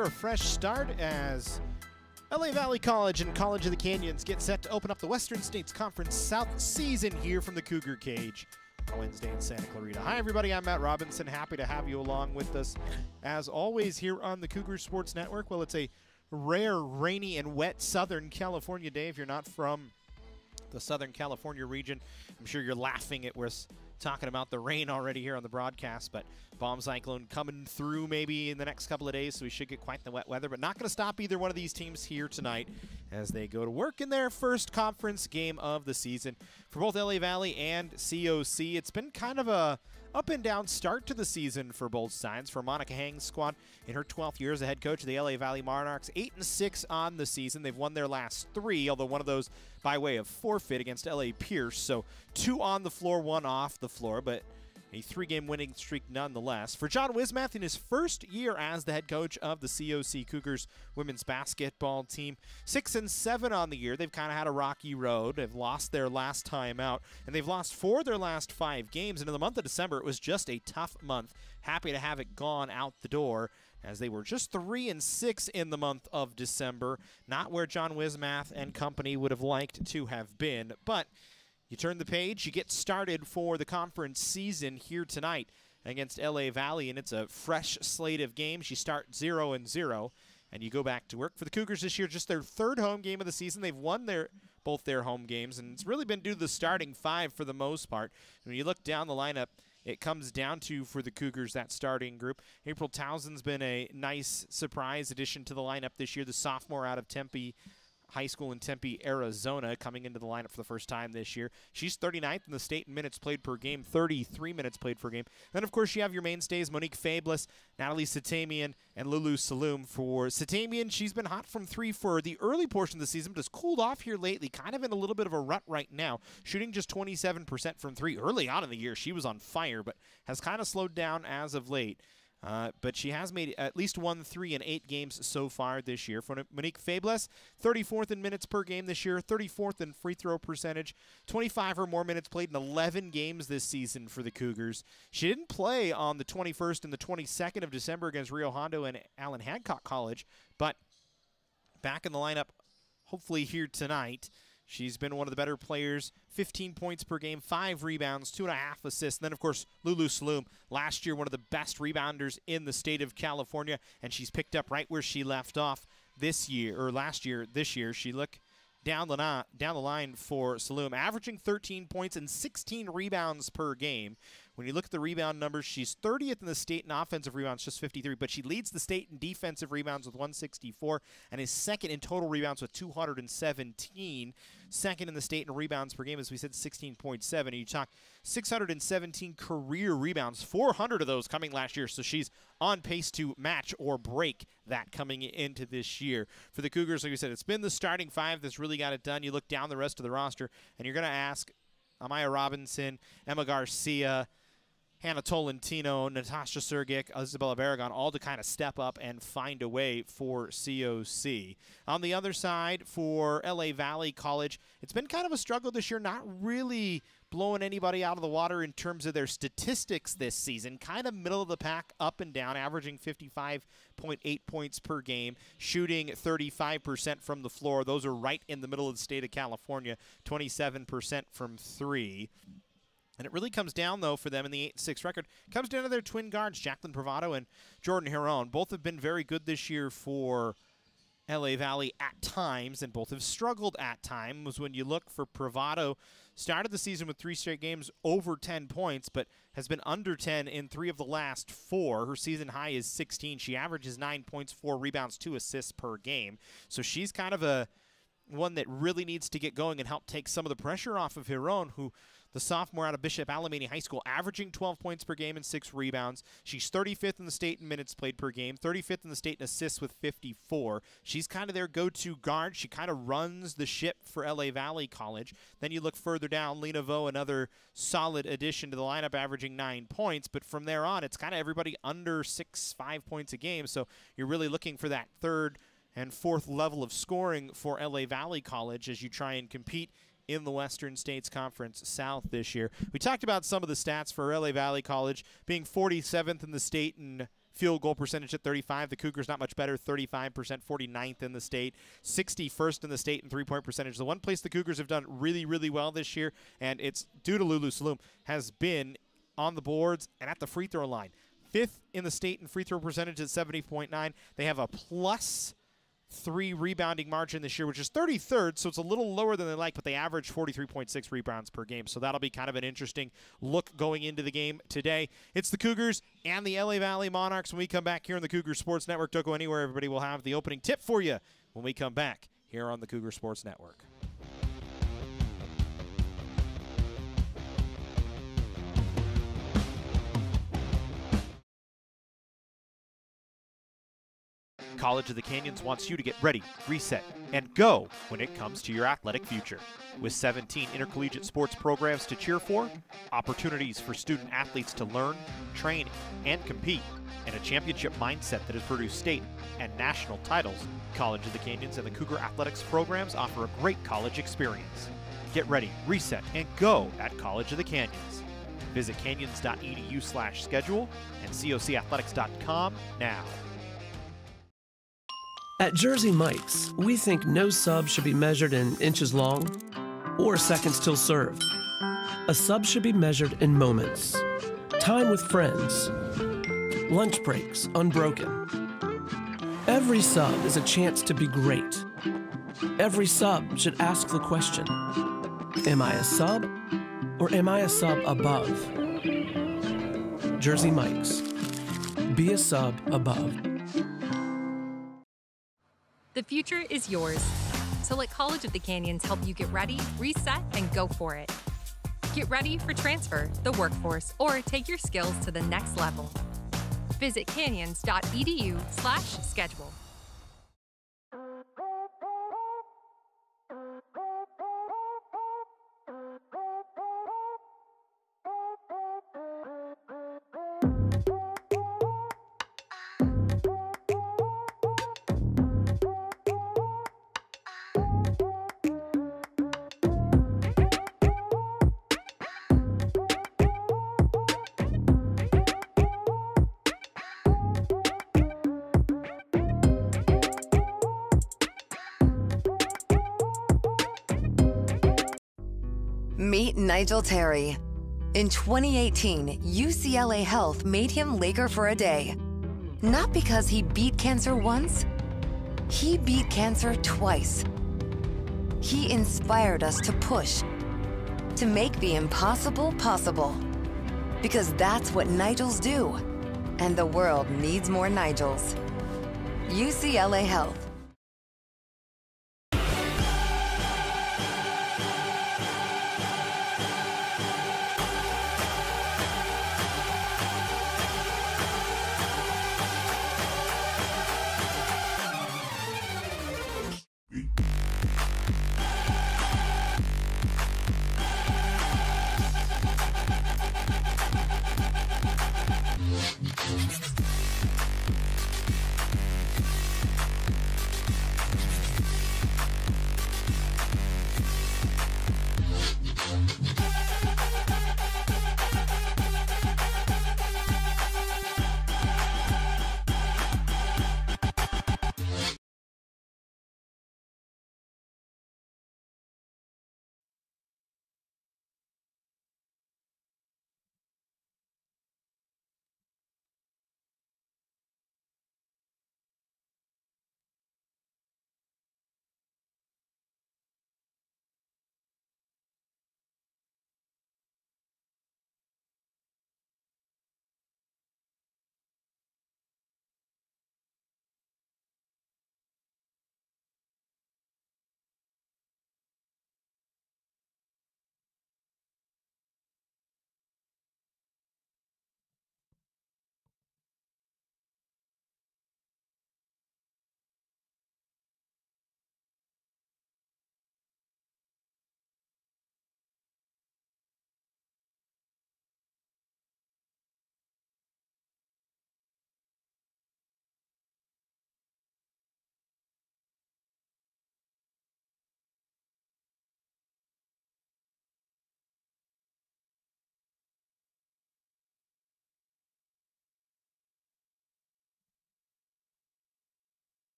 here, a fresh start as LA Valley College and College of the Canyons get set to open up the Western States Conference South season here from the Cougar Cage on Wednesday in Santa Clarita. Hi everybody, I'm Matt Robinson. Happy to have you along with us as always here on the Cougar Sports Network. Well, it's a rare, rainy, and wet Southern California day. If you're not from the Southern California region, I'm sure you're laughing at us talking about the rain already here on the broadcast, but bomb cyclone coming through maybe in the next couple of days, so we should get quite the wet weather, but not going to stop either one of these teams here tonight as they go to work in their first conference game of the season. For both LA Valley and COC, it's been kind of a up and down start to the season for both sides. For Monica Hang's squad in her 12th year as a head coach of the LA Valley Monarchs, 8-6 on the season. They've won their last 3, although one of those by way of forfeit against LA Pierce. So 2 on the floor, 1 off the floor, but a 3-game winning streak nonetheless. For John Wismath in his first year as the head coach of the COC Cougars women's basketball team, 6-7 on the year. They've kind of had a rocky road. They've lost their last time out, and they've lost 4 of their last 5 games. And in the month of December, it was just a tough month. Happy to have it gone out the door, as they were just 3-6 in the month of December. Not where John Wismath and company would have liked to have been, but you turn the page, you get started for the conference season here tonight against LA Valley, and it's a fresh slate of games. You start 0-0, and you go back to work. For the Cougars this year, just their 3rd home game of the season. They've won both their home games, and it's really been due to the starting 5 for the most part. When you look down the lineup, it comes down to, for the Cougars, that starting group. April Townsend's been a nice surprise addition to the lineup this year, the sophomore out of Tempe High School in Tempe, Arizona, coming into the lineup for the first time this year. She's 39th in the state in minutes played per game, 33 minutes played per game. Then, of course, you have your mainstays, Monique Fabless, Natalie Satamian, and Lulu Saloom. For Satamian, she's been hot from 3 for the early portion of the season, but has cooled off here lately, kind of in a little bit of a rut right now, shooting just 27% from 3. Early on in the year, she was on fire, but has kind of slowed down as of late. But she has made at least 1 3 in 8 games so far this year. For Monique Fabless, 34th in minutes per game this year, 34th in free throw percentage, 25 or more minutes played in 11 games this season for the Cougars. She didn't play on the 21st and the 22nd of December against Rio Hondo and Allen Hancock College, but back in the lineup hopefully here tonight. She's been one of the better players, 15 points per game, 5 rebounds, 2.5 assists. And then, of course, Lulu Saloom, last year one of the best rebounders in the state of California, and she's picked up right where she left off this year, or last year, this year. She looked down the line for Saloom, averaging 13 points and 16 rebounds per game. When you look at the rebound numbers, she's 30th in the state in offensive rebounds, just 53, but she leads the state in defensive rebounds with 164 and is second in total rebounds with 217. Second in the state in rebounds per game, as we said, 16.7. And you talk 617 career rebounds, 400 of those coming last year, so she's on pace to match or break that coming into this year. For the Cougars, like we said, it's been the starting 5 that's really got it done. You look down the rest of the roster, and you're going to ask Amaya Robinson, Emma Garcia, Hannah Tolentino, Natasha Sergic, Isabella Barragon, all to kind of step up and find a way for COC. On the other side, for LA Valley College, it's been kind of a struggle this year, not really blowing anybody out of the water in terms of their statistics this season. Kind of middle of the pack, up and down, averaging 55.8 points per game, shooting 35% from the floor. Those are right in the middle of the state of California, 27% from 3. And it really comes down, though, for them in the 8-6 record, comes down to their twin guards, Jacqueline Pravado and Jordan Heron. Both have been very good this year for LA Valley at times, and both have struggled at times. When you look for Pravado, started the season with 3 straight games over 10 points, but has been under 10 in 3 of the last 4. Her season high is 16. She averages 9 points, 4 rebounds, 2 assists per game. So she's kind of a one that really needs to get going and help take some of the pressure off of Heron, who the sophomore out of Bishop Alameda High School, averaging 12 points per game and 6 rebounds. She's 35th in the state in minutes played per game, 35th in the state in assists with 54. She's kind of their go-to guard. She kind of runs the ship for LA Valley College. Then you look further down, Lena Vo, another solid addition to the lineup, averaging 9 points. But from there on, it's kind of everybody under 5 points a game. So you're really looking for that 3rd and 4th level of scoring for LA Valley College as you try and compete in the Western States Conference South this year. We talked about some of the stats for LA Valley College, being 47th in the state in Field goal percentage at 35. The Cougars not much better, 35%, 49th in the state, 61st in the state in three-point percentage. The one place the Cougars have done really, really well this year, and it's due to Lulu Saloom, has been on the boards and at the free throw line. 5th in the state in free throw percentage at 70.9. They have a +3 rebounding margin this year, which is 33rd, so it's a little lower than they like, but they average 43.6 rebounds per game. So that'll be kind of an interesting look going into the game today. It's the Cougars and the LA Valley Monarchs when we come back here on the Cougar Sports Network. Don't go anywhere. Everybody will have the opening tip for you when we come back here on the Cougar Sports Network. College of the Canyons wants you to get ready, reset, and go when it comes to your athletic future. With 17 intercollegiate sports programs to cheer for, opportunities for student athletes to learn, train, and compete, and a championship mindset that has produced state and national titles, College of the Canyons and the Cougar Athletics programs offer a great college experience. Get ready, reset, and go at College of the Canyons. Visit canyons.edu/schedule and cocathletics.com now. At Jersey Mike's, we think no sub should be measured in inches long or seconds till served. A sub should be measured in moments, time with friends, lunch breaks unbroken. Every sub is a chance to be great. Every sub should ask the question, am I a sub or am I a sub above? Jersey Mike's, be a sub above. The future is yours. So let College of the Canyons help you get ready, reset, and go for it. Get ready for transfer, the workforce, or take your skills to the next level. Visit canyons.edu/schedule. Meet Nigel Terry. In 2018, UCLA Health made him Laker for a day. Not because he beat cancer once, he beat cancer twice. He inspired us to push, to make the impossible possible. Because that's what Nigels do, and the world needs more Nigels. UCLA Health.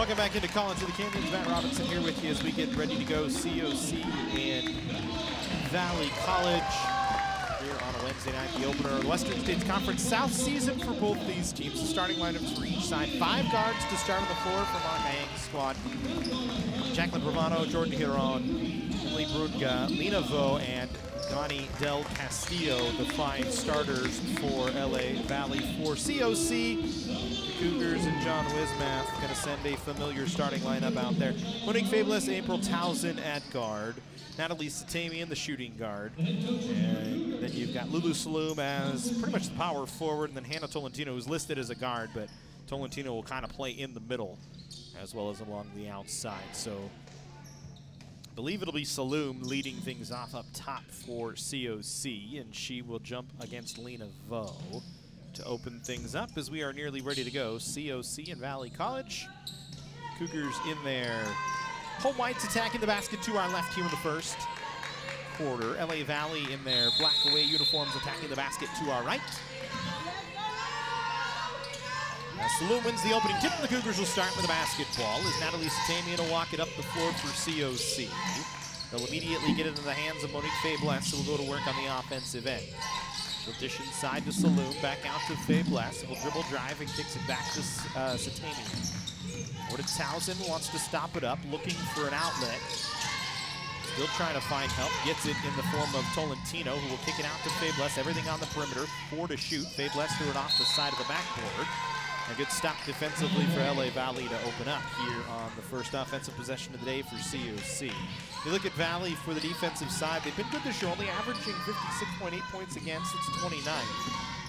Welcome back into College of the Canyons. Matt Robinson here with you as we get ready to go COC and Valley College here on a Wednesday night. The opener of the Western States Conference South season for both these teams. The starting lineups for each side. 5 guards to start on the floor from our Hang's squad. Jacqueline Romano, Jordan Giron, Emily Brunga, Lena Vo, and Donnie Del Castillo, the 5 starters for LA Valley. For COC, the Cougars and John Wismath going to send a familiar starting lineup out there. Monique Fabulous, April Towson at guard. Natalie Satamian, the shooting guard. And then you've got Lulu Saloom as pretty much the power forward, and then Hannah Tolentino, who's listed as a guard, but Tolentino will kind of play in the middle as well as along the outside. So I believe it'll be Saloom leading things off up top for COC, and she will jump against Lena Vo to open things up as we are nearly ready to go. COC and Valley College. Cougars in their home whites attacking the basket to our left here in the first quarter. LA Valley in their black away uniforms attacking the basket to our right. As Saloom wins the opening tip, the Cougars will start with a basketball as Natalie Satamian will walk it up the floor for COC. They'll immediately get it into the hands of Monique Fabulous, who will go to work on the offensive end. She'll dish inside to Saloom, back out to Fabulous, who will dribble, drive, and kicks it back to Satamian. Over to Towson, wants to stop it up, looking for an outlet. Still trying to find help, gets it in the form of Tolentino, who will kick it out to Fabulous. Everything on the perimeter, 4 to shoot. Fabulous threw it off the side of the backboard. A good stop defensively for LA Valley to open up here on the first offensive possession of the day for COC. You look at Valley for the defensive side, they've been good this year, only averaging 56.8 points against. It's 29th.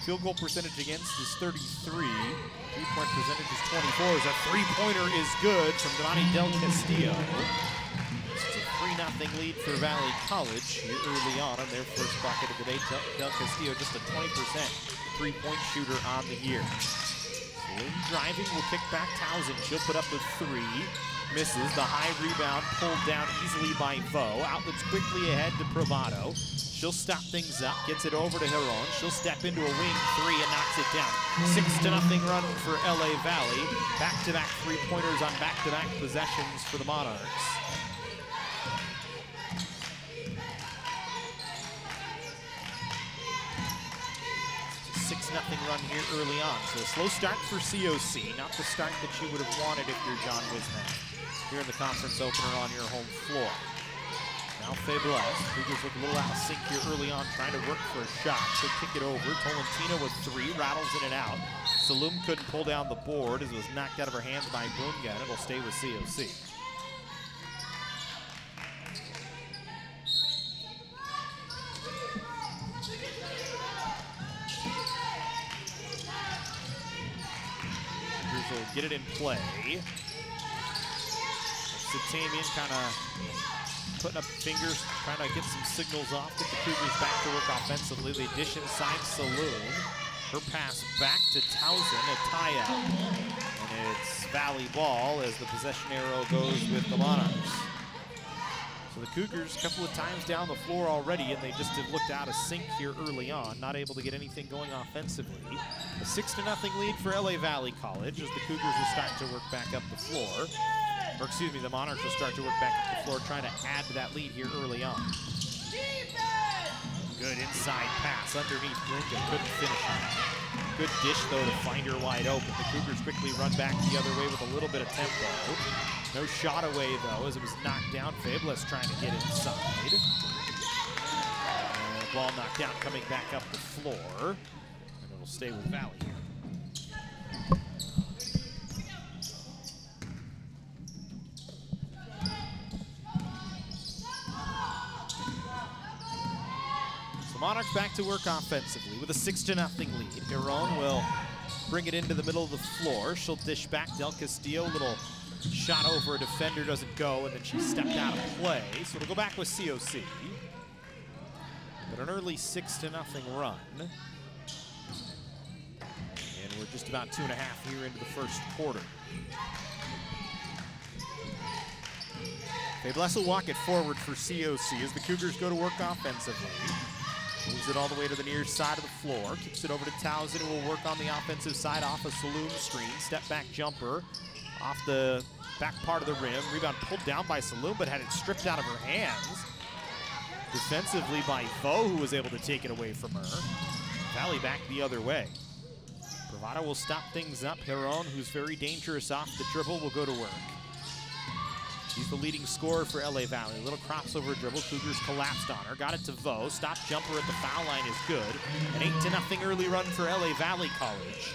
Field goal percentage against is 33. Three-point percentage is 24. As a three-pointer is good from Donnie Del Castillo. It's a 3-0 lead for Valley College here early on their first bucket of the day. Del Castillo just a 20% three-point shooter on the year. Driving will kick back Towson. She'll put up a 3. Misses. The high rebound pulled down easily by Vo. Outlets quickly ahead to Bravado. She'll stop things up. Gets it over to Giron. She'll step into a wing 3 and knocks it down. 6-0 run for LA Valley. Back-to-back three-pointers on back-to-back possessions for the Monarchs. 6-0 run here early on. So a slow start for COC, not the start that you would have wanted if you're John Wismath here in the conference opener on your home floor. Now Fabulous. Cougars look a little out of sync here early on, trying to work for a shot. She'll kick it over. Tolentino with 3, rattles in and out. Saloom couldn't pull down the board as it was knocked out of her hands by Brunga, and it'll stay with COC. Will get it in play. Satamian kind of putting up fingers, trying to get some signals off, get the Cougars back to work offensively. They dish inside Saloom. Her pass back to Towson, a tie-out. And it's Valley ball as the possession arrow goes with the Monarchs. So the Cougars a couple of times down the floor already, and they just have looked out of sync here early on, not able to get anything going offensively. A 6-0 lead for LA Valley College as the Cougars will start to work back up the floor. Or excuse me, the Monarchs will start to work back up the floor, trying to add to that lead here early on. Good inside pass underneath Brunga, couldn't finish it. Good dish though to find her wide open. The Cougars quickly run back the other way with a little bit of tempo. No shot away though as it was knocked down. Fabulous trying to get inside. And the ball knocked down, coming back up the floor. And it'll stay with Valley here. The Monarchs back to work offensively with a 6-0 lead. Giron will bring it into the middle of the floor. She'll dish back. Del Castillo, little shot over a defender, doesn't go, and then she stepped out of play. So it'll go back with COC. But an early 6-0 run. And we're just about 2.5 here into the first quarter. Fabulous will walk it forward for COC as the Cougars go to work offensively. Moves it all the way to the near side of the floor. Kicks it over to Towson, who will work on the offensive side off a Saloom screen. Step back jumper off the back part of the rim. Rebound pulled down by Saloom, but had it stripped out of her hands. Defensively by Vo, who was able to take it away from her. Valley back the other way. Bravado will stop things up. Heron, who's very dangerous off the dribble, will go to work. She's the leading scorer for LA Valley. A little crossover dribble. Cougars collapsed on her. Got it to Vo. Stop jumper at the foul line is good. An 8-0 early run for LA Valley College.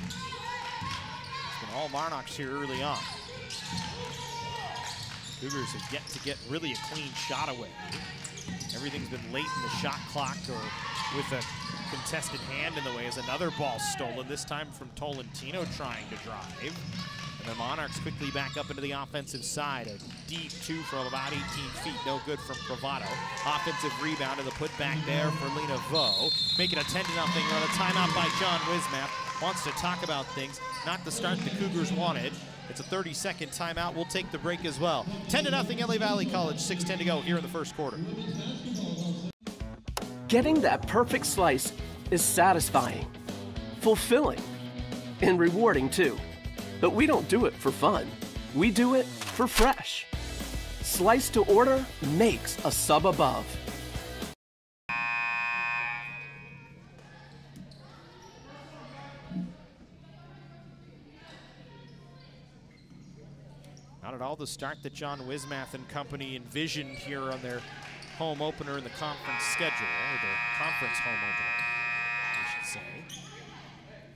It's been all Marnox here early on. Cougars have yet to get really a clean shot away. Everything's been late in the shot clock or with a contested hand in the way as another ball stolen, this time from Tolentino trying to drive. And the Monarchs quickly back up into the offensive side. A deep two from about 18 feet, no good from Bravado. Offensive rebound and the putback there for Lena Vo. Making a 10-0 run, a timeout by John Wismap. Wants to talk about things, not the start the Cougars wanted. It's a 30-second timeout. We'll take the break as well. 10-0 LA Valley College, 6:10 to go here in the first quarter. Getting that perfect slice is satisfying, fulfilling, and rewarding too. But we don't do it for fun. We do it for fresh. Slice to order makes a sub above. Not at all the start that John Wismath and company envisioned here on their home opener in the conference schedule, or the conference home opener, we should say.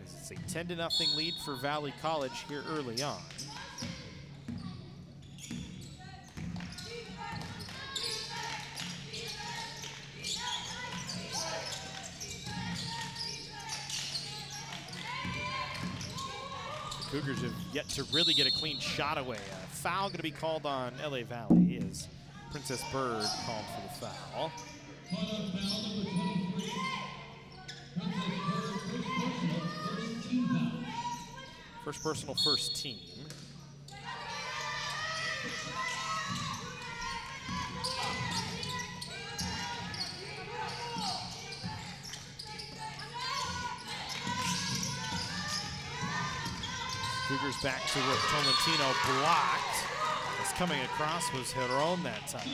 As it's a 10-0 lead for Valley College here early on. The Cougars have yet to really get a clean shot away. A foul going to be called on LA Valley as Princess Bird called for the foul. First personal, first team. Cougars back to work. Tolentino blocked. As coming across was Heron that time.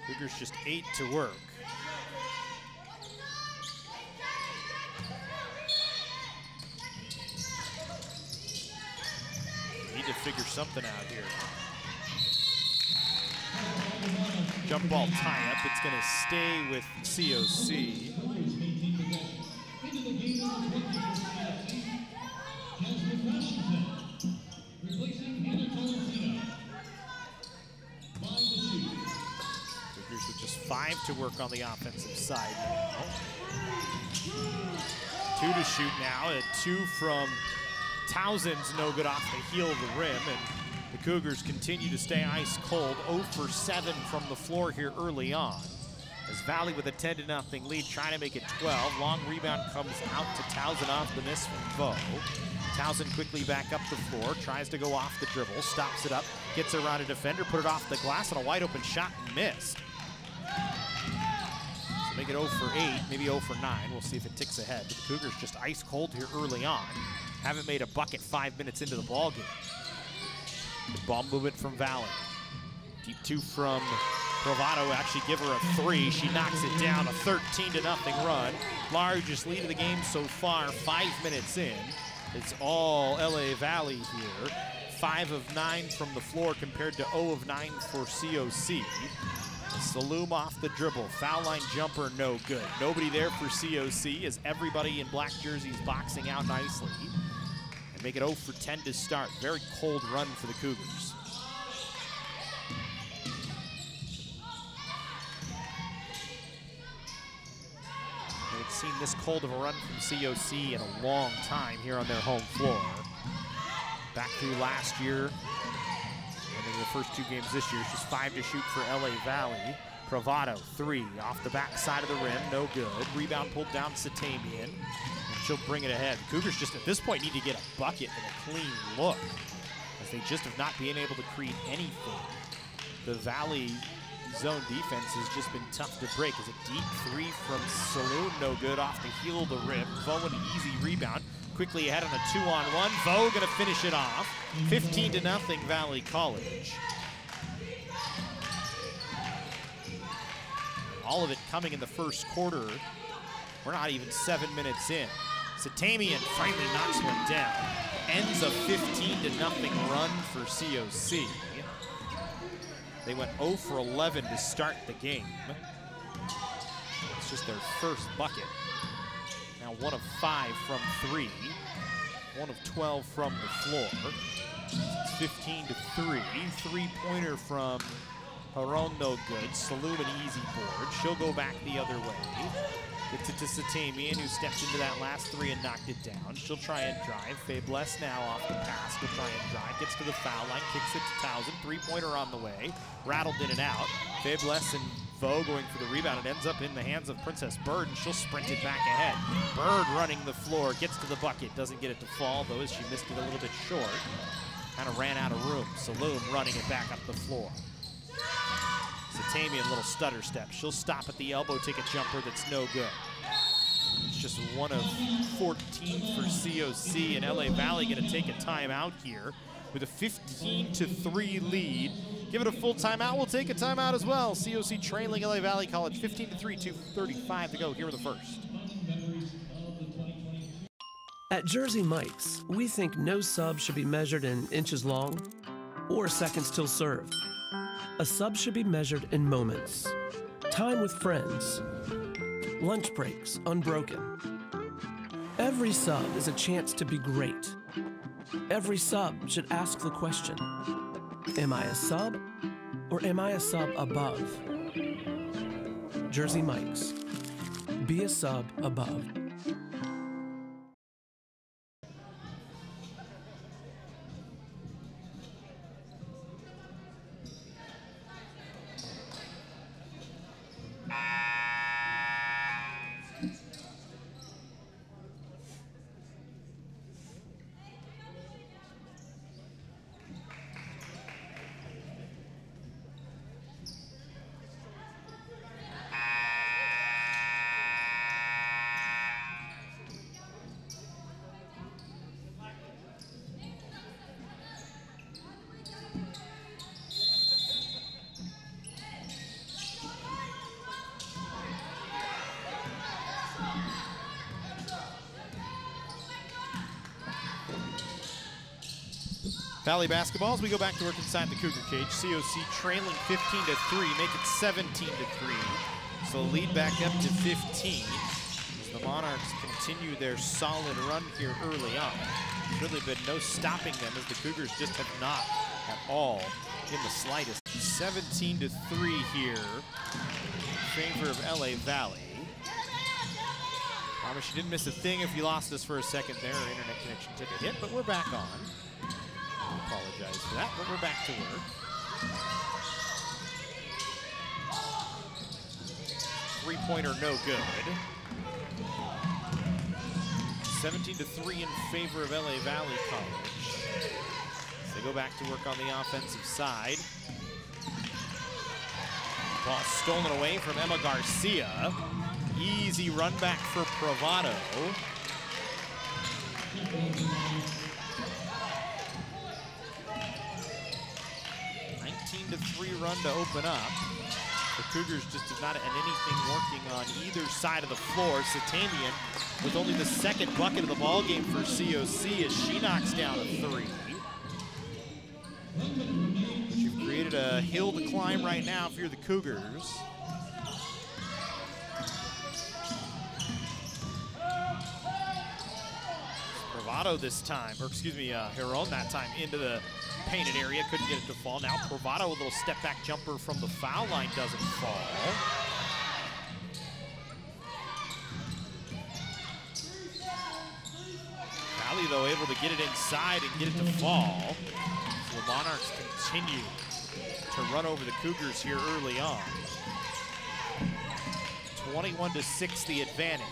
Cougars just 8 to work. Need to figure something out here. Jump ball tie-up. It's going to stay with COC. Cougars with just 5 to work on the offensive side now. 2 to shoot now. A 2 from Townsend's no good off the heel of the rim, and the Cougars continue to stay ice cold. 0 for 7 from the floor here early on. As Valley with a 10-0 lead, trying to make it 12. Long rebound comes out to Townsend off the miss from Vo. Townsend quickly back up the floor, tries to go off the dribble, stops it up, gets around a defender, put it off the glass, and a wide open shot and missed. So make it 0 for 8, maybe 0 for 9. We'll see if it ticks ahead. But the Cougars just ice cold here early on. Haven't made a bucket 5 minutes into the ball game. Good ball movement from Valley. Deep 2 from Bravado, actually give her a 3. She knocks it down, a 13-0 run. Largest lead of the game so far, 5 minutes in. It's all LA Valley here. 5 of 9 from the floor compared to 0 of 9 for COC. Saloom off the dribble, foul line jumper, no good. Nobody there for COC as everybody in black jerseys boxing out nicely. And make it 0 for 10 to start. Very cold run for the Cougars. They've seen this cold of a run from COC in a long time here on their home floor. Back through last year, and in the first 2 games this year, it's just 5 to shoot for LA Valley. Bravado, 3, off the back side of the rim, no good. Rebound pulled down Satamian, and she'll bring it ahead. Cougars just at this point need to get a bucket and a clean look, as they just have not been able to create anything. The Valley zone defense has just been tough to break. As a deep three from Saloon, no good, off the heel of the rim. Vo with an easy rebound. Quickly ahead on a 2-on-1. Vo gonna finish it off. 15-0 Valley College. All of it coming in the first quarter. We're not even 7 minutes in. Satamian finally knocks one down. Ends a 15-0 run for COC. They went 0 for 11 to start the game. It's just their first bucket. Now 1 of 5 from 3. 1 of 12 from the floor. It's 15-3. Three-pointer from Hiron, no good. Saloon an easy board. She'll go back the other way. Gets it to Satamian, who stepped into that last three and knocked it down. She'll try and drive. Fabless now off the pass. Will try and drive. Gets to the foul line. Kicks it to Townsend. Three-pointer on the way. Rattled in and out. Fabless and Vo going for the rebound. It ends up in the hands of Princess Bird, and she'll sprint it back ahead. Bird running the floor. Gets to the bucket. Doesn't get it to fall, though, as she missed it a little bit short. Kind of ran out of room. Saloon running it back up the floor. Satamian, little stutter step. She'll stop at the elbow, take a jumper that's no good. It's just 1 of 14 for COC, and LA Valley gonna take a timeout here with a 15-3 lead. Give it a full timeout, we'll take a timeout as well. COC trailing LA Valley College 15-3, 2:35 to go here in the first. At Jersey Mike's, we think no sub should be measured in inches long or seconds till served. A sub should be measured in moments. Time with friends. Lunch breaks unbroken. Every sub is a chance to be great. Every sub should ask the question, am I a sub or am I a sub above? Jersey Mike's. Be a sub above. Valley basketball as we go back to work inside the Cougar cage. COC trailing 15-3, make it 17-3. So lead back up to 15 as the Monarchs continue their solid run here early on. There's really been no stopping them as the Cougars just have not at all in the slightest. 17-3 here in favor of LA Valley. Promise you didn't miss a thing if you lost us for a second there. Our internet connection took a hit, but we're back on. I apologize for that, but we're back to work. Three-pointer no good. 17-3 in favor of LA Valley College. As they go back to work on the offensive side. Ball stolen away from Emma Garcia. Easy run back for Pravado. 19-3 run to open up. The Cougars just did not have anything working on either side of the floor. Satamian with only the second bucket of the ball game for COC as she knocks down a three. But you've created a hill to climb right now if you're the Cougars. Pravado this time, or excuse me, Hiron that time into the painted area, couldn't get it to fall. Now Pravado, a little step back jumper from the foul line, doesn't fall. Valley, though, able to get it inside and get it to fall. So the Monarchs continue to run over the Cougars here early on. 21-6 the advantage.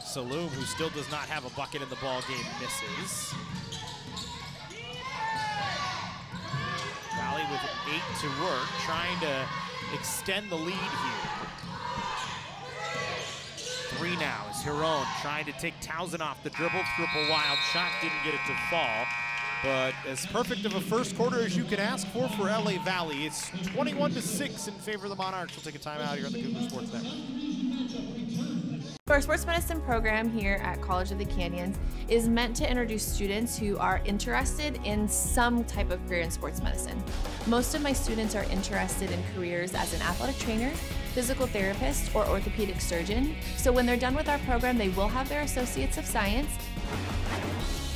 Saloom, who still does not have a bucket in the ball game, misses. with 8 to work, trying to extend the lead here. 3 now is Huron trying to take Townsend off the dribble, threw up a wild shot, didn't get it to fall. But as perfect of a first quarter as you can ask for LA Valley. It's 21-6 in favor of the Monarchs. We'll take a timeout here on the Cougar Sports Network. Our sports medicine program here at College of the Canyons is meant to introduce students who are interested in some type of career in sports medicine. Most of my students are interested in careers as an athletic trainer, physical therapist, or orthopedic surgeon. So when they're done with our program, they will have their Associates of Science.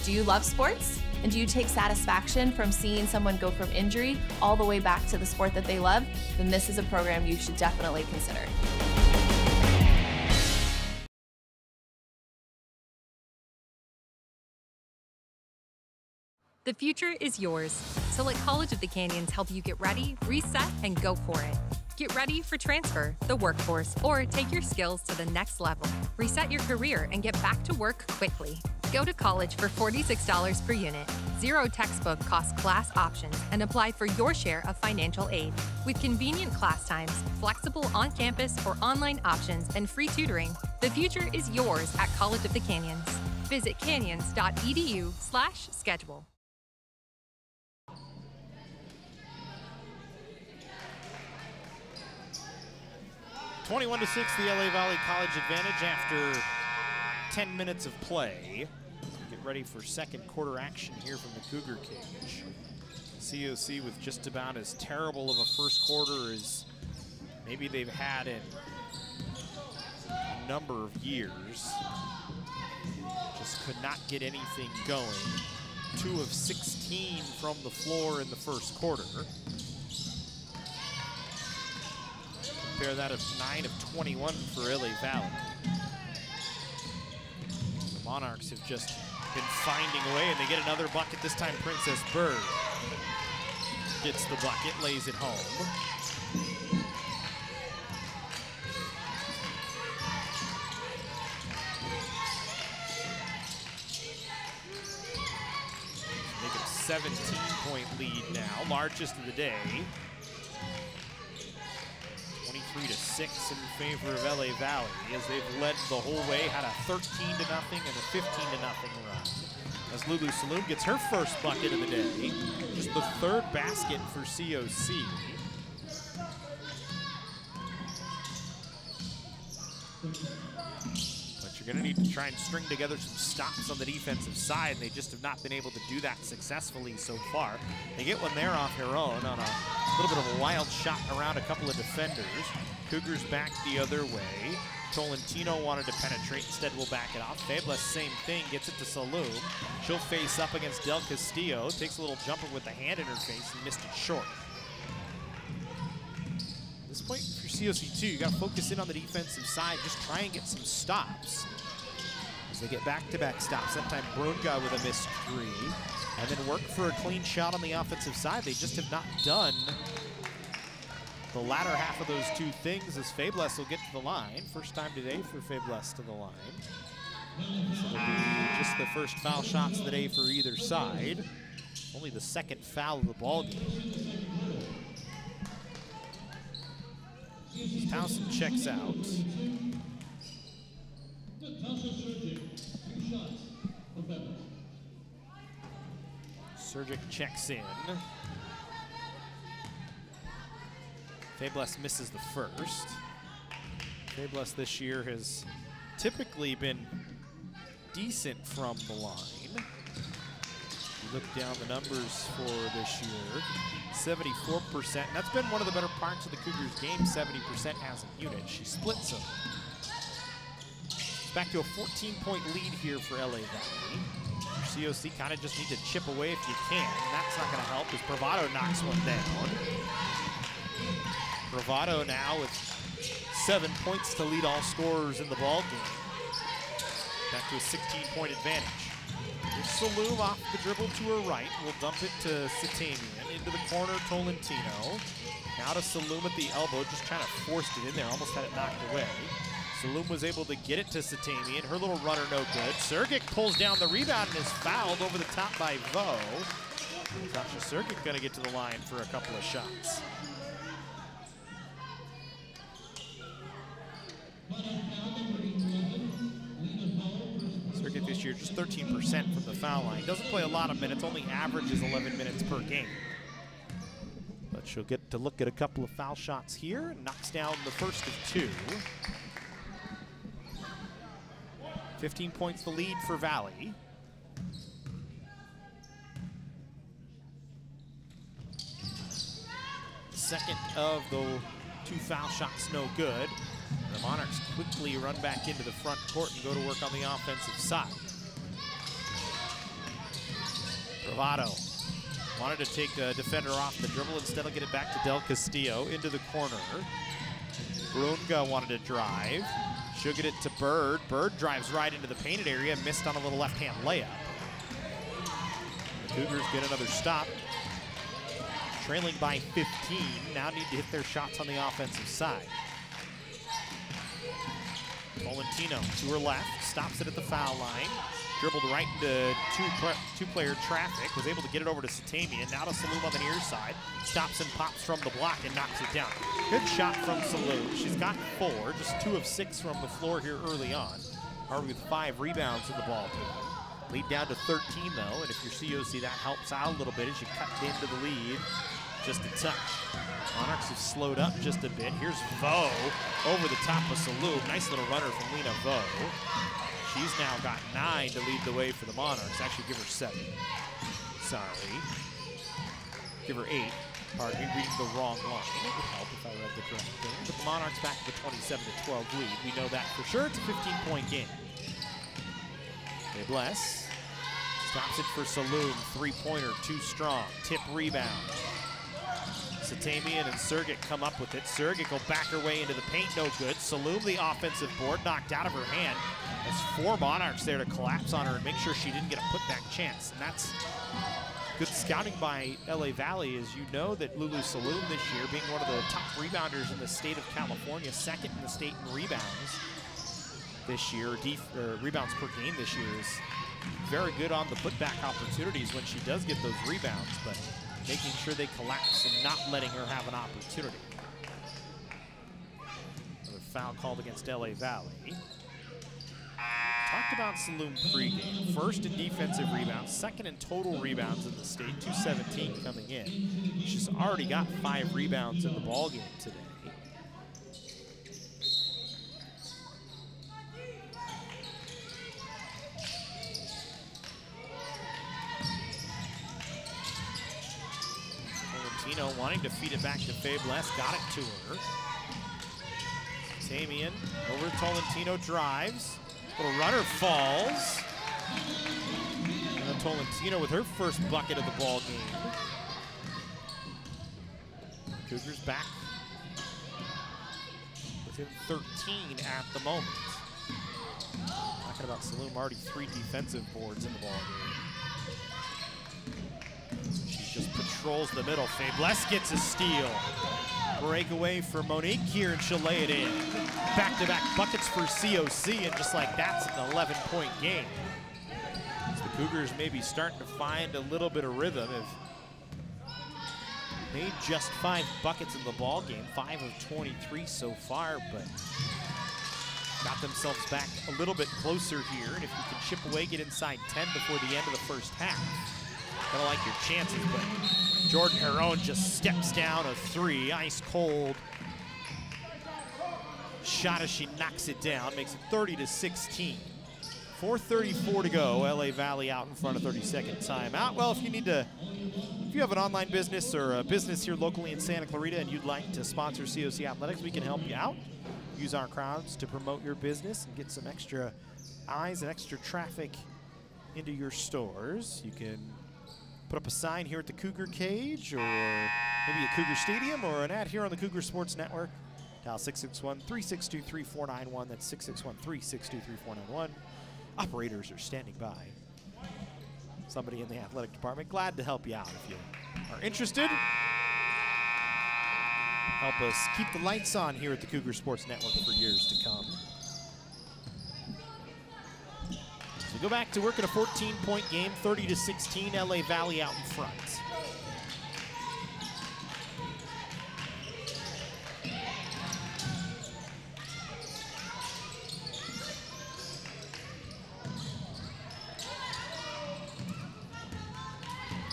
Do you love sports? And do you take satisfaction from seeing someone go from injury all the way back to the sport that they love? Then this is a program you should definitely consider. The future is yours, so let College of the Canyons help you get ready, reset, and go for it. Get ready for transfer, the workforce, or take your skills to the next level. Reset your career and get back to work quickly. Go to college for $46 per unit, 0 textbook cost class options, and apply for your share of financial aid. With convenient class times, flexible on-campus or online options, and free tutoring, the future is yours at College of the Canyons. Visit canyons.edu/schedule. (21-6) the LA Valley College advantage after 10 minutes of play. So we get ready for second quarter action here from the Cougar cage. COC with just about as terrible of a first quarter as maybe they've had in a number of years. Just could not get anything going. 2 of 16 from the floor in the first quarter. Compare that of 9 of 21 for LA Valley. The Monarchs have just been finding a way, and they get another bucket. This time Princess Bird gets the bucket, lays it home. Make it a 17-point lead now, largest of the day. 23-6 in favor of LA Valley as they've led the whole way, had a 13-0 and a 15-0 run. As Lulu Saloom gets her first bucket of the day, just the 3rd basket for COC. But you're gonna need to try and string together some stops on the defensive side. They just have not been able to do that successfully so far. They get one there off Huron on a little bit of a wild shot around a couple of defenders. Cougars back the other way. Tolentino wanted to penetrate, instead will back it off. Fabulous, same thing, gets it to Saloom. She'll face up against Del Castillo. Takes a little jumper with the hand in her face and missed it short. At this point for COC2, you gotta focus in on the defensive side, just try and get some stops. As they get back-to-back stops, that time Brunga with a missed 3. And then work for a clean shot on the offensive side. They just have not done the latter half of those 2 things as Fabulous will get to the line. First time today for Fabulous to the line. So it'll be just the first foul shots of the day for either side. Only the 2nd foul of the ball game. Townsend checks out. Surgic checks in. Fabulous misses the first. Fabulous this year has typically been decent from the line. You look down the numbers for this year, 74%. And that's been one of the better parts of the Cougars game, 70% as a unit. She splits them. It's back to a 14-point lead here for LA Valley. COC kind of just need to chip away if you can, and that's not going to help as Bravado knocks one down. Bravado now with 7 points to lead all scorers in the ball game. Back to a 16-point advantage. Here's Saloom off the dribble to her right. We'll dump it to Satamian. Into the corner, Tolentino. Now to Saloom at the elbow, just trying to force it in there. Almost had it knocked away. Saloom was able to get it to Satamian. Her little runner no good. Sergic pulls down the rebound and is fouled over the top by Vo. Natasha Circuit going to get to the line for a couple of shots. Circuit this year just 13% from the foul line. Doesn't play a lot of minutes, only averages 11 minutes per game. But she'll get to look at a couple of foul shots here and knocks down the first of two. 15 points the lead for Valley. Second of the two foul shots, no good. The Monarchs quickly run back into the front court and go to work on the offensive side. Bravado wanted to take a defender off the dribble, instead of get it back to Del Castillo into the corner. Brunga wanted to drive. She'll get it to Bird. Bird drives right into the painted area, missed on a little left-hand layup. The Cougars get another stop. Trailing by 15, now need to hit their shots on the offensive side. Tolentino to her left, stops it at the foul line. Dribbled right into two-player traffic, was able to get it over to Satamian. Now to Saloom on the near side. Stops and pops from the block and knocks it down. Good shot from Saloom. She's got 4, just 2 of 6 from the floor here early on. Harvey with 5 rebounds in the ball game. Lead down to 13 though, and if you're COC, that helps out a little bit as you cut into the lead just a touch. Monarchs have slowed up just a bit. Here's Vo over the top of Saloom. Nice little runner from Lena Vo. She's now got 9 to lead the way for the Monarchs. Actually, give her 7. Sorry. Give her 8. Pardon me, reading the wrong line. It would help if I read the correct thing. But the Monarchs back to the 27-12 lead. We know that for sure. It's a 15-point game. They bless. Stops it for Saloom. 3-pointer, too strong. Tip rebound. Satamian and Sergit come up with it. Sergit will back her way into the paint, no good. Saloom, the offensive board, knocked out of her hand. There's 4 Monarchs there to collapse on her and make sure she didn't get a putback chance. And that's good scouting by LA Valley, as you know that Lulu Saloom this year, being one of the top rebounders in the state of California, 2nd in the state in rebounds this year, rebounds per game this year, is very good on the putback opportunities when she does get those rebounds, but making sure they collapse and not letting her have an opportunity. Another foul called against LA Valley. Talked about Saloom pregame. 1st in defensive rebounds, 2nd in total rebounds in the state, 217 coming in. She's already got 5 rebounds in the ballgame today. Wanting to feed it back to Fabless, got it to her. Satamian over to Tolentino, drives. Little runner falls. And then Tolentino with her first bucket of the ball game. Cougars back within 13 at the moment. Talking about Saloom, already 3 defensive boards in the ball game. Just patrols the middle. Fabless gets a steal. Breakaway for Monique here, and she'll lay it in. Back-to-back buckets for COC, and just like that's an 11-point game. As the Cougars may be starting to find a little bit of rhythm. Have made just 5 buckets in the ball game, 5 of 23 so far, but got themselves back a little bit closer here. And if you can chip away, get inside 10 before the end of the first half, kind of like your chances, but Jordan Herron just steps down a 3, ice cold shot as she knocks it down, makes it 30-16. 4:34 to go. LA Valley out in front of 30-second timeout. Well, if you have an online business or a business here locally in Santa Clarita and you'd like to sponsor COC Athletics, we can help you out. Use our crowds to promote your business and get some extra eyes and extra traffic into your stores. You can put up a sign here at the Cougar Cage, or maybe at Cougar Stadium, or an ad here on the Cougar Sports Network. Dial 661-362-3491. That's 661-362-3491. Operators are standing by. Somebody in the athletic department, glad to help you out if you are interested. Help us keep the lights on here at the Cougar Sports Network for years to come. As we go back to work at a 14-point game, 30-16, LA Valley out in front.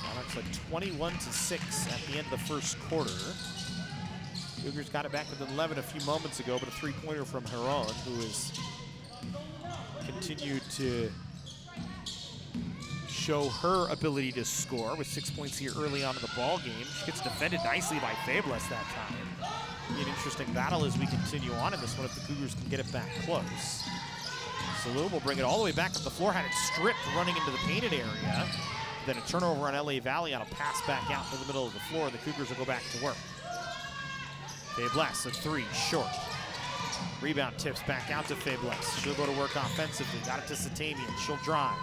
Monarchs led 21-6 at the end of the first quarter. Cougars got it back within 11 a few moments ago, but a three-pointer from Heron, who has continued to show her ability to score with 6 points here early on in the ball game. She gets defended nicely by Fables that time. Be an interesting battle as we continue on in this one if the Cougars can get it back close. Saloom will bring it all the way back up the floor, had it stripped running into the painted area. Then a turnover on LA Valley on a pass back out to the middle of the floor. The Cougars will go back to work. Fables, a three, short. Rebound tips back out to Fables. She'll go to work offensively. Got it to Satamian. She'll drive.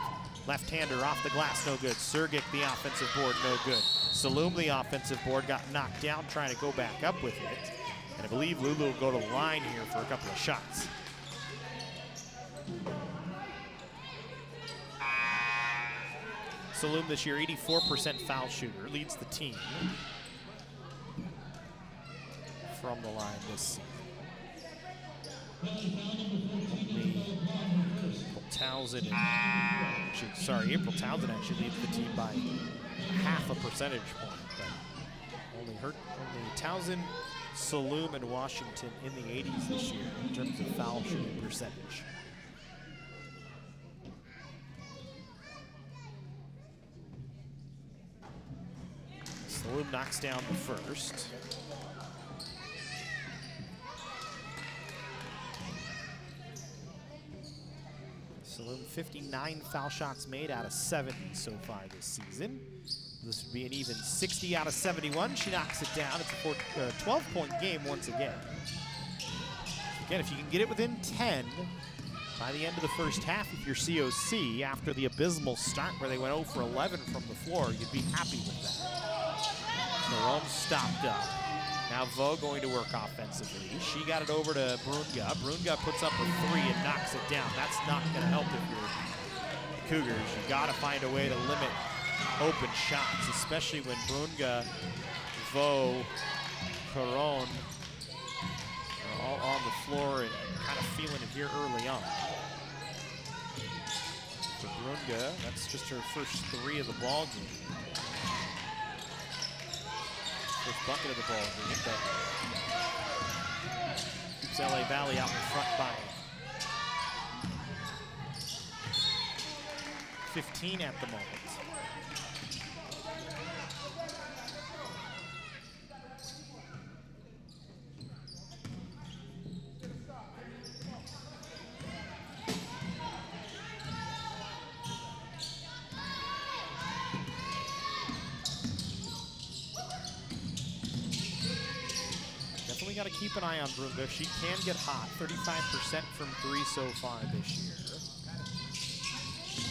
Left-hander off the glass, no good. Sergic, the offensive board, no good. Saloom, the offensive board, got knocked down trying to go back up with it. And I believe Lulu will go to the line here for a couple of shots. Saloom this year, 84% foul shooter, leads the team from the line this season. April Townsend actually leads the team by half a percentage point. But only Townsend, Saloom, and Washington in the 80s this year in terms of foul shooting percentage. Saloom knocks down the first. Saloom 59 foul shots made out of 70 so far this season. This would be an even 60 out of 71. She knocks it down. It's a 12-point game once again. Again, if you can get it within 10 by the end of the first half, if you're COC, after the abysmal start where they went 0 for 11 from the floor, you'd be happy with that. Jerome stopped up. Now Vo going to work offensively. She got it over to Brunga. Brunga puts up a three and knocks it down. That's not going to help if you're the Cougars. You got to find a way to limit open shots, especially when Brunga, Vo, Caron are all on the floor and kind of feeling it here early on. For Brunga, that's just her first three of the ball game. First bucket of the ball game, but keeps LA Valley out in front by 15 at the moment. Got to keep an eye on Brunga. She can get hot. 35% from three so far this year. She's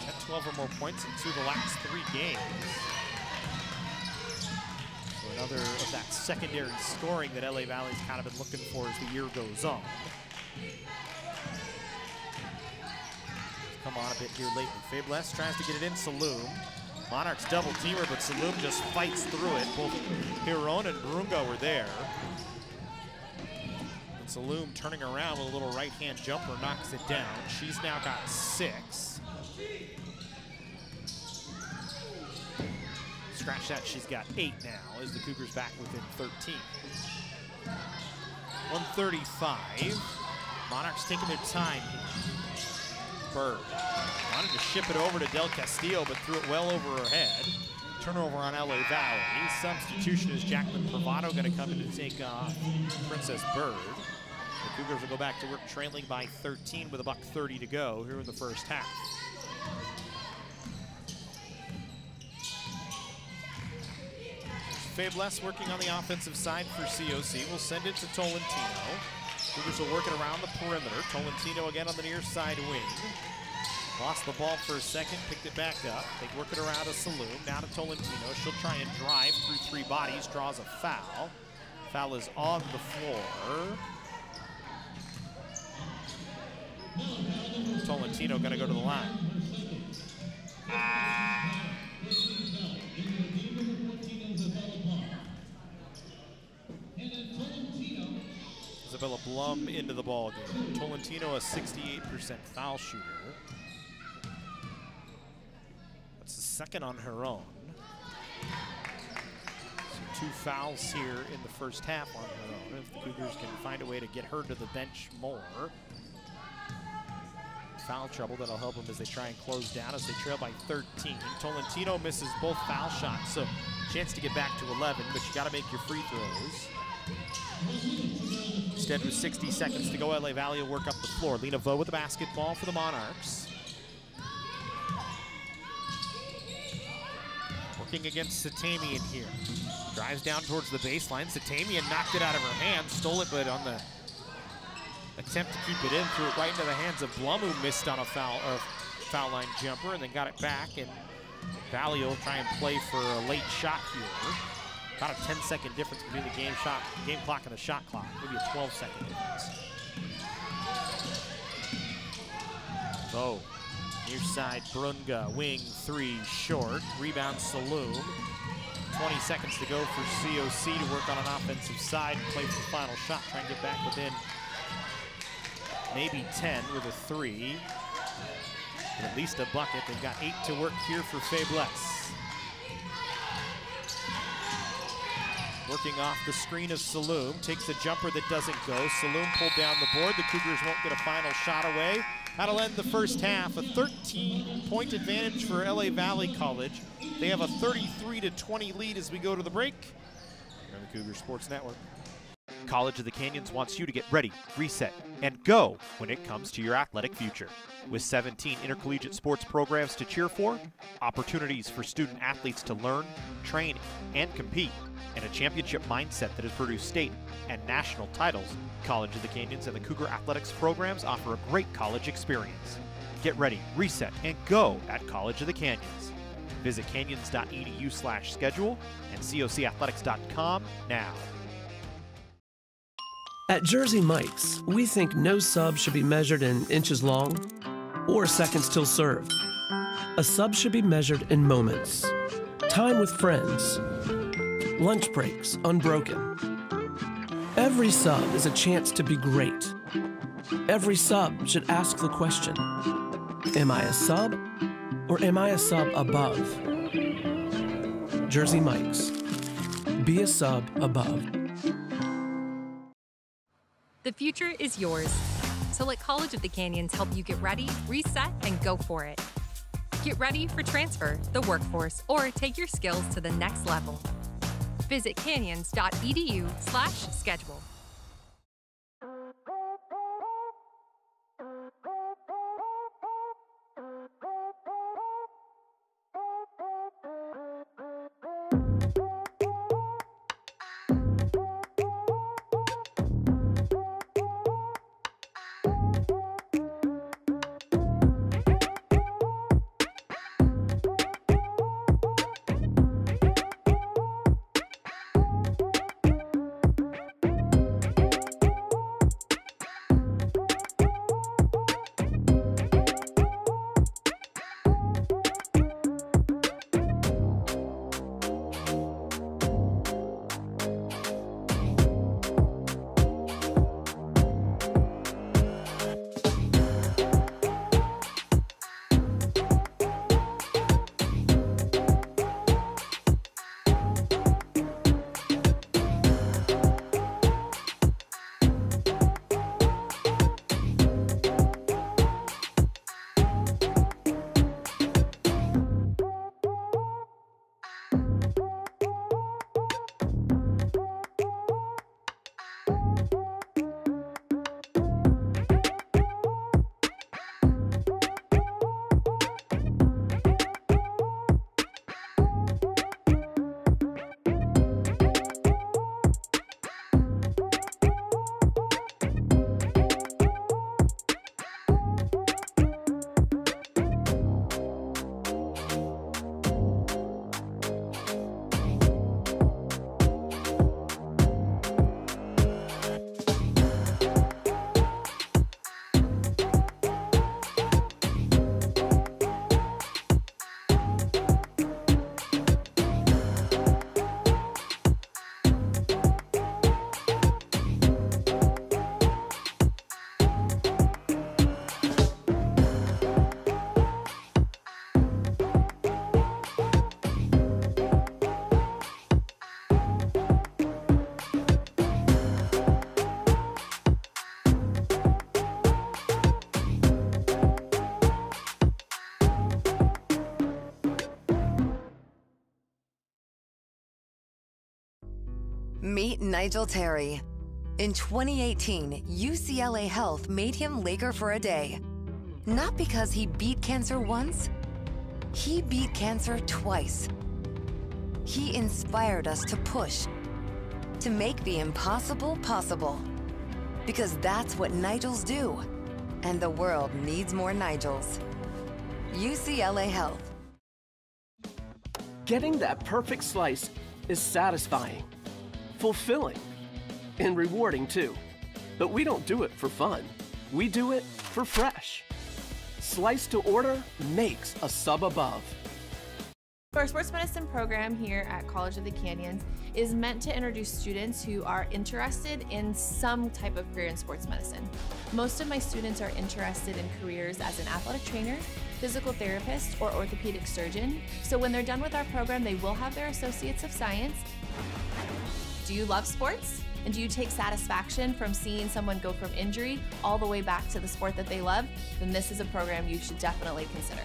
had 12 or more points in 2 of the last 3 games. So another of that secondary scoring that LA Valley's kind of been looking for as the year goes on. Come on a bit here lately. Fables tries to get it in. Saloom. Monarchs double teamer, but Saloom just fights through it. Both Hiron and Brunga were there. And Saloom turning around with a little right-hand jumper knocks it down. She's now got 6. Scratch that, she's got 8 now as the Cougars back within 13. 135. Monarchs taking their time here. Bird wanted to ship it over to Del Castillo, but threw it well over her head. Turnover on LA Valley. Substitution is Jacqueline Pravado going to come in to take off Princess Bird. The Cougars will go back to work trailing by 13 with $1:30 to go here in the first half. Fables working on the offensive side for COC. We'll send it to Tolentino. Cougars will work it around the perimeter. Tolentino again on the near side wing. Lost the ball for a second, picked it back up. They work it around to Saloom, now to Tolentino. She'll try and drive through 3 bodies, draws a foul. Foul is on the floor. Tolentino going to go to the line. Isabella Blum into the ball game. Tolentino, a 68% foul shooter. That's the second on her own. So 2 fouls here in the first half on her own. If the Cougars can find a way to get her to the bench more. Foul trouble, that'll help them as they try and close down as they trail by 13. Tolentino misses both foul shots, so chance to get back to 11, but you got to make your free throws. Instead, with 60 seconds to go, LA Valley will work up the floor. Lena Vo with the basketball for the Monarchs. Working against Satamian here. Drives down towards the baseline. Satamian knocked it out of her hand, stole it, but on the attempt to keep it in, threw it right into the hands of Blum, who missed on a foul line jumper, and then got it back. And Valley will try and play for a late shot here. About a 10-second difference between the game clock and the shot clock. Maybe a 12-second difference. So, near side, Brunga, wing 3, short. Rebound, Saloom. 20 seconds to go for COC to work on an offensive side and play for the final shot. Try and get back within maybe 10 with a 3. But at least a bucket. They've got 8 to work here for Faiblesse. Working off the screen of Saloom, takes a jumper that doesn't go. Saloom pulled down the board. The Cougars won't get a final shot away. That'll end the first half. A 13-point advantage for LA Valley College. They have a 33-20 lead as we go to the break. Here on the Cougar Sports Network. College of the Canyons wants you to get ready, reset, and go when it comes to your athletic future. With 17 intercollegiate sports programs to cheer for, opportunities for student athletes to learn, train, and compete, and a championship mindset that has produced state and national titles, College of the Canyons and the Cougar Athletics programs offer a great college experience. Get ready, reset, and go at College of the Canyons. Visit canyons.edu/schedule and cocathletics.com now. At Jersey Mike's, we think no sub should be measured in inches long or seconds till served. A sub should be measured in moments. Time with friends. Lunch breaks unbroken. Every sub is a chance to be great. Every sub should ask the question, am I a sub or am I a sub above? Jersey Mike's. Be a sub above. The future is yours. So let College of the Canyons help you get ready, reset, and go for it. Get ready for transfer, the workforce, or take your skills to the next level. Visit canyons.edu/schedule. Meet Nigel Terry. In 2018, UCLA Health made him Laker for a day. Not because he beat cancer once, he beat cancer twice. He inspired us to push, to make the impossible possible. Because that's what Nigels do. And the world needs more Nigels. UCLA Health. Getting that perfect slice is satisfying, fulfilling, and rewarding too. But we don't do it for fun. We do it for fresh. Slice to order makes a sub above. Our sports medicine program here at College of the Canyons is meant to introduce students who are interested in some type of career in sports medicine. Most of my students are interested in careers as an athletic trainer, physical therapist, or orthopedic surgeon. So when they're done with our program, they will have their Associates of Science. Do you love sports? And do you take satisfaction from seeing someone go from injury all the way back to the sport that they love? Then this is a program you should definitely consider.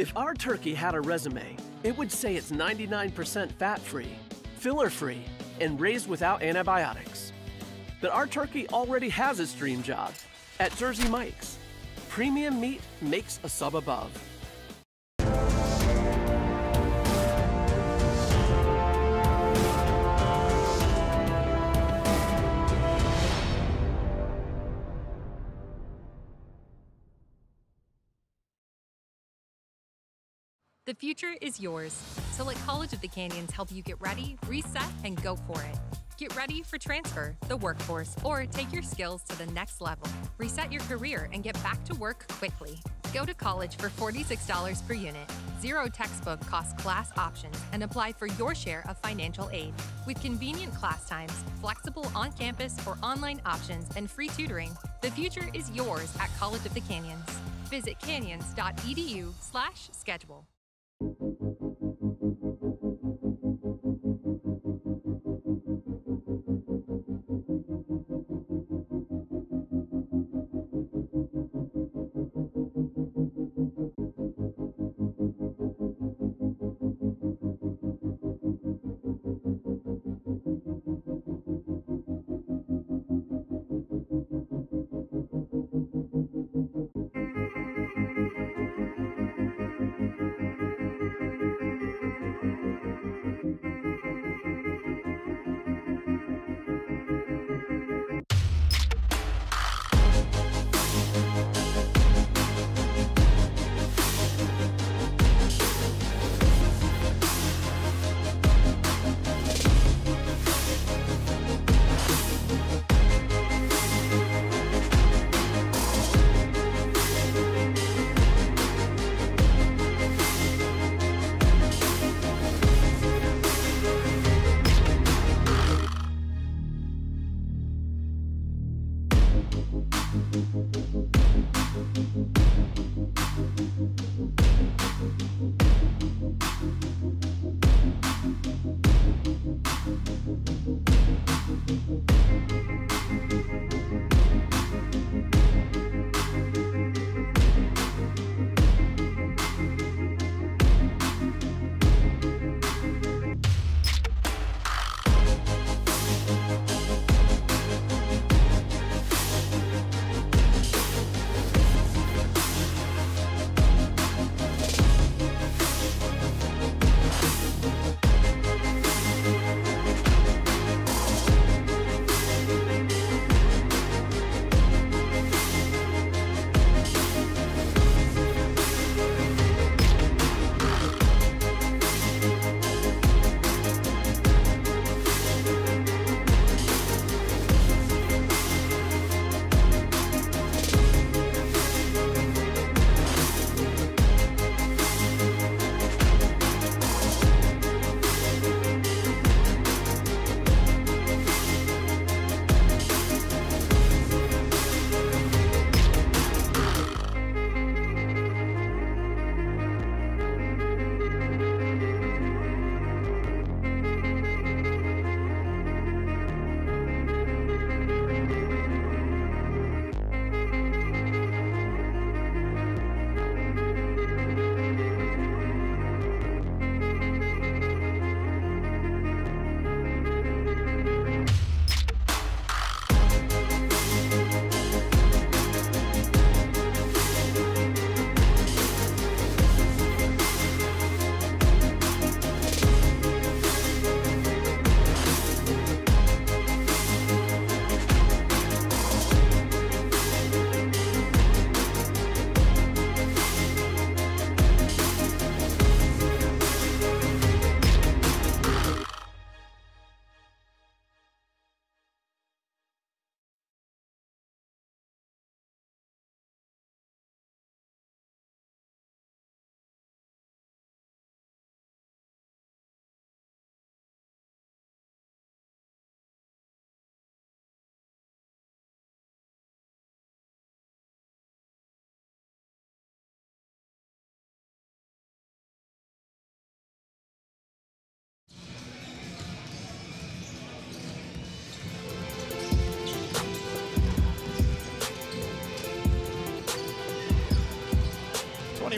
If our turkey had a resume, it would say it's 99% fat-free, filler-free, and raised without antibiotics. But our turkey already has its dream job at Jersey Mike's. Premium meat makes a sub above. The future is yours, so let College of the Canyons help you get ready, reset, and go for it. Get ready for transfer, the workforce, or take your skills to the next level. Reset your career and get back to work quickly. Go to college for $46 per unit, 0 textbook cost class options, and apply for your share of financial aid. With convenient class times, flexible on-campus or online options, and free tutoring, the future is yours at College of the Canyons. Visit canyons.edu/schedule.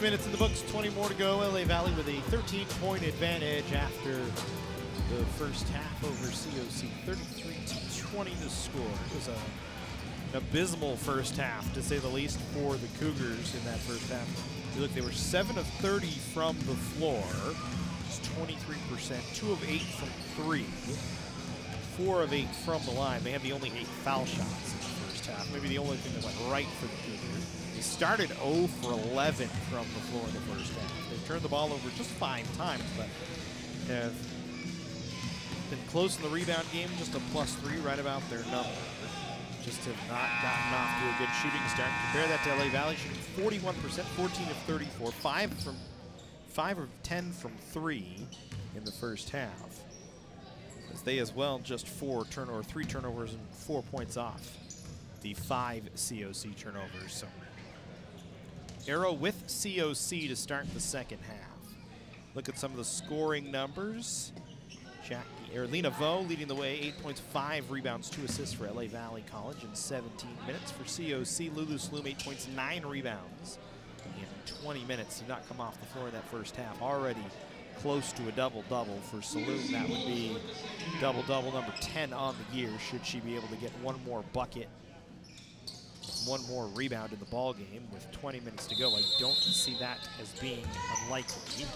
minutes in the books, 20 more to go. LA Valley with a 13-point advantage after the first half over COC. 33-20 to score. It was an abysmal first half, to say the least, for the Cougars in that first half. You look, they were 7 of 30 from the floor. It's 23%. 2 of 8 from 3. 4 of 8 from the line. They had the only 8 foul shots in the first half. Maybe the only thing that went right for the Cougars. They started 0 for 11 from the floor in the first half. They turned the ball over just 5 times, but have been close in the rebound game, just a +3, right about their number. Just have not gotten off to a good shooting start. Compare that to LA Valley, shooting 41%, 14 of 34, 5 of 10 from 3 in the first half. As they as well just 3 turnovers and 4 points off the 5 COC turnovers. So Arrow with COC to start the second half. Look at some of the scoring numbers. Lena Vo leading the way, 8 points, 5 rebounds, 2 assists for LA Valley College in 17 minutes. For COC, Lulu Sloom, 8 points, 9 rebounds in 20 minutes. Did not come off the floor in that first half. Already close to a double-double for Saloon. That would be double-double number 10 on the year, should she be able to get one more bucket, one more rebound in the ball game with 20 minutes to go. I don't see that as being unlikely.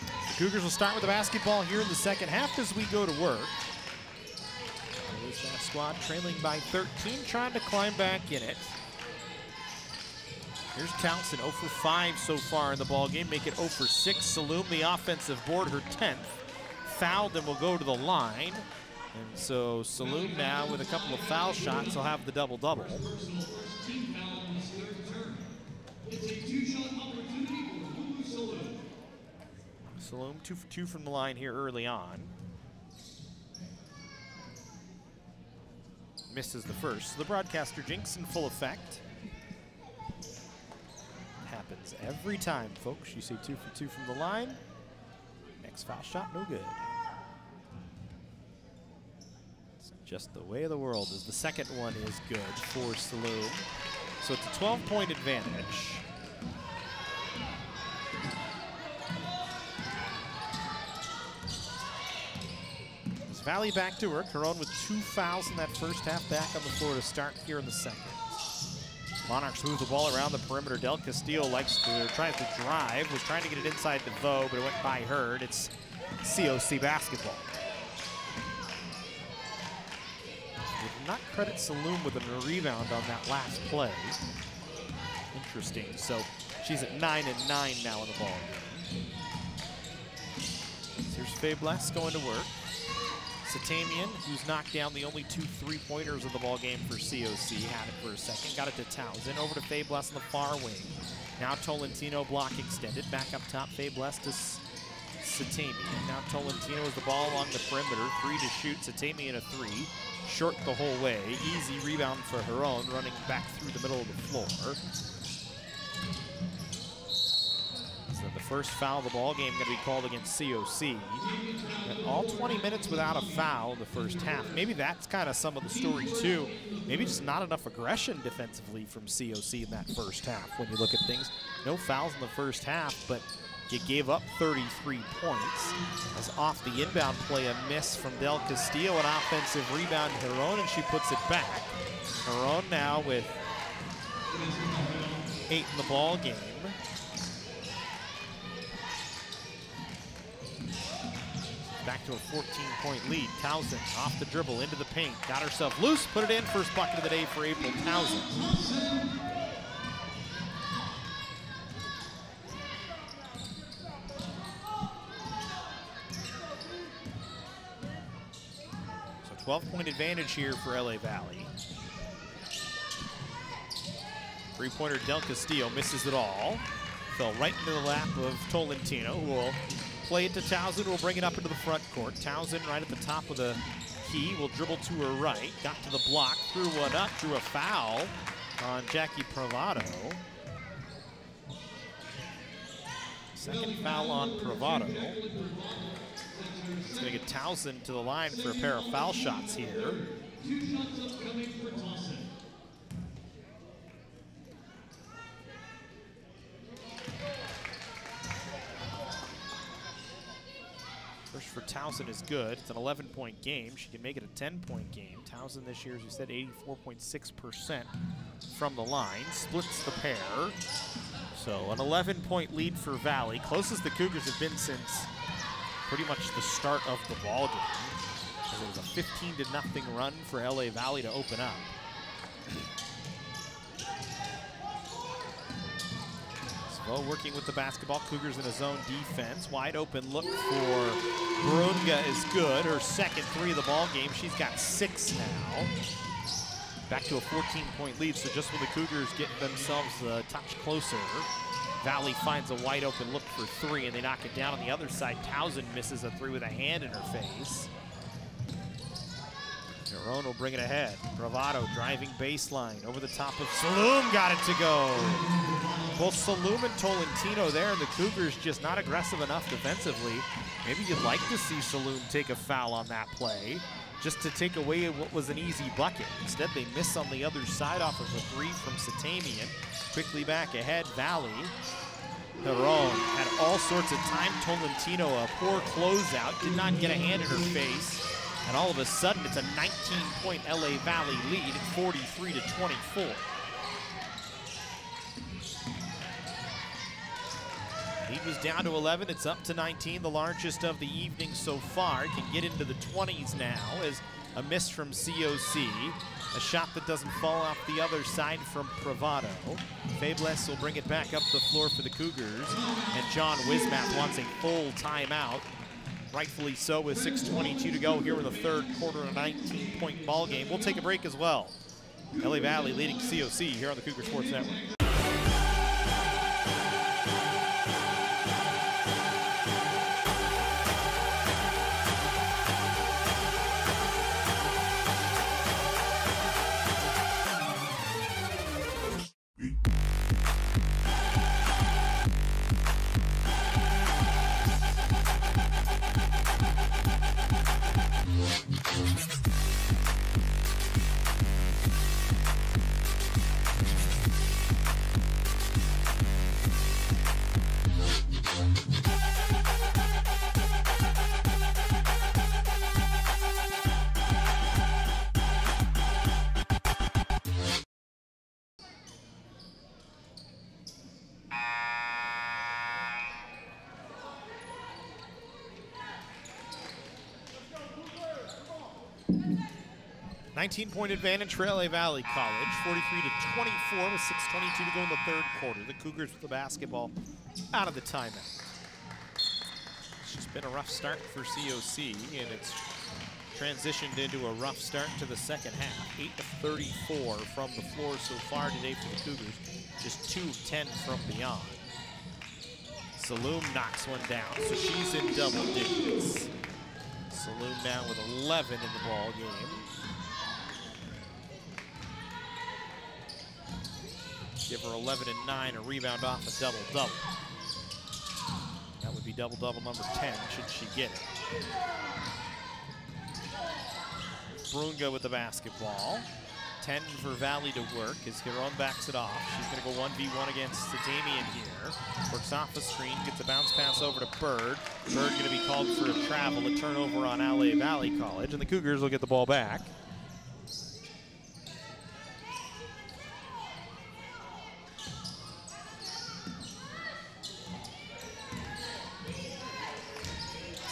The Cougars will start with the basketball here in the second half as we go to work. There's that squad trailing by 13, trying to climb back in it. Here's Townsend, 0 for 5 so far in the ball game, make it 0 for 6. Saloom, the offensive board, her 10th. Fouled and will go to the line. And so Saloom now with a couple of foul shots will have the double-double. Saloom 2 for 2 from the line here early on. Misses the first. So the broadcaster jinx in full effect. Happens every time, folks. You see 2 for 2 from the line. Next foul shot, no good. It's just the way of the world, as the second one is good for Saloom. So it's a 12-point advantage. Valley back to work, her own with 2 fouls in that first half, back on the floor to start here in the second. Monarchs move the ball around the perimeter. Del Castillo tries to drive, was trying to get it inside to Vo, but it went by her, and it's COC basketball. We did not credit Saloom with a rebound on that last play. Interesting, so she's at 9 and 9 now in the ball game. Here's Faye Bless going to work. Satamian, who's knocked down the only 2 3-pointers of the ball game for COC, had it for a second, got it to Townsend, over to Faye Bless on the far wing. Now Tolentino block extended, back up top, Faye Bless to Satamian. Now Tolentino with the ball along the perimeter, 3 to shoot, Satamian a 3, short the whole way, easy rebound for her own, running back through the middle of the floor. So the first foul of the ball game going to be called against COC. And all 20 minutes without a foul in the first half. Maybe that's kind of some of the story too. Maybe just not enough aggression defensively from COC in that first half when you look at things. No fouls in the first half, but you gave up 33 points. As off the inbound play, a miss from Del Castillo, an offensive rebound to Heron, and she puts it back. Heron now with 8 in the ball game. Back to a 14-point lead. Townsend off the dribble into the paint. Got herself loose, put it in. First bucket of the day for April Townsend. So 12-point advantage here for LA Valley. 3-pointer Del Castillo misses it all. Fell right into the lap of Tolentino, who will play it to Townsend, who will bring it up into the front court. Townsend right at the top of the key, will dribble to her right, got to the block, threw one up, drew a foul on Jackie Pravado. Second foul on Pravado. It's going to get Townsend to the line for a pair of foul shots here. Towson is good. It's an 11-point game. She can make it a 10-point game. Towson this year, as you said, 84.6% from the line. Splits the pair. So an 11-point lead for Valley. Closest the Cougars have been since pretty much the start of the ball game. It was a 15-0 run for LA Valley to open up. Well, working with the basketball, Cougars in a zone defense. Wide open look for Brunga is good. Her second three of the ball game. She's got 6 now. Back to a 14-point lead, so just when the Cougars get themselves a touch closer, Valley finds a wide open look for 3, and they knock it down on the other side. Towson misses a 3 with a hand in her face. Giron will bring it ahead. Bravado driving baseline over the top of Saloom, got it to go. Both Saloom and Tolentino there, and the Cougars just not aggressive enough defensively. Maybe you'd like to see Saloom take a foul on that play, just to take away what was an easy bucket. Instead, they miss on the other side off of a 3 from Satamian. Quickly back ahead, Valley. Giron had all sorts of time. Tolentino, a poor closeout, did not get a hand in her face. And all of a sudden, it's a 19-point LA Valley lead at 43-24. Lead was down to 11, it's up to 19, the largest of the evening so far. Can get into the 20s now as a miss from COC. A shot that doesn't fall off the other side from Bravado. Fables will bring it back up the floor for the Cougars. And John Wismath wants a full timeout. Rightfully so, with 6:22 to go here in the third quarter, a 19-point ball game. We'll take a break as well. LA Valley leading COC here on the Cougar Sports Network. Point advantage for LA Valley College, 43-24 with 6:22 to go in the third quarter. The Cougars with the basketball out of the timeout. It's just been a rough start for COC, and it's transitioned into a rough start to the second half. 8 of 34 from the floor so far today for the Cougars, just 2 of 10 from beyond. Saloom knocks one down, so she's in double digits. Saloom now with 11 in the ball game. Give her 11 and 9, a rebound off a double-double. That would be double-double number 10, should she get it. Brunga with the basketball. 10 for Valley to work as Giron backs it off. She's going to go 1v1 against Satamian here. Works off a screen, gets a bounce pass over to Bird. Bird going to be called for a travel, a turnover on LA Valley College, and the Cougars will get the ball back.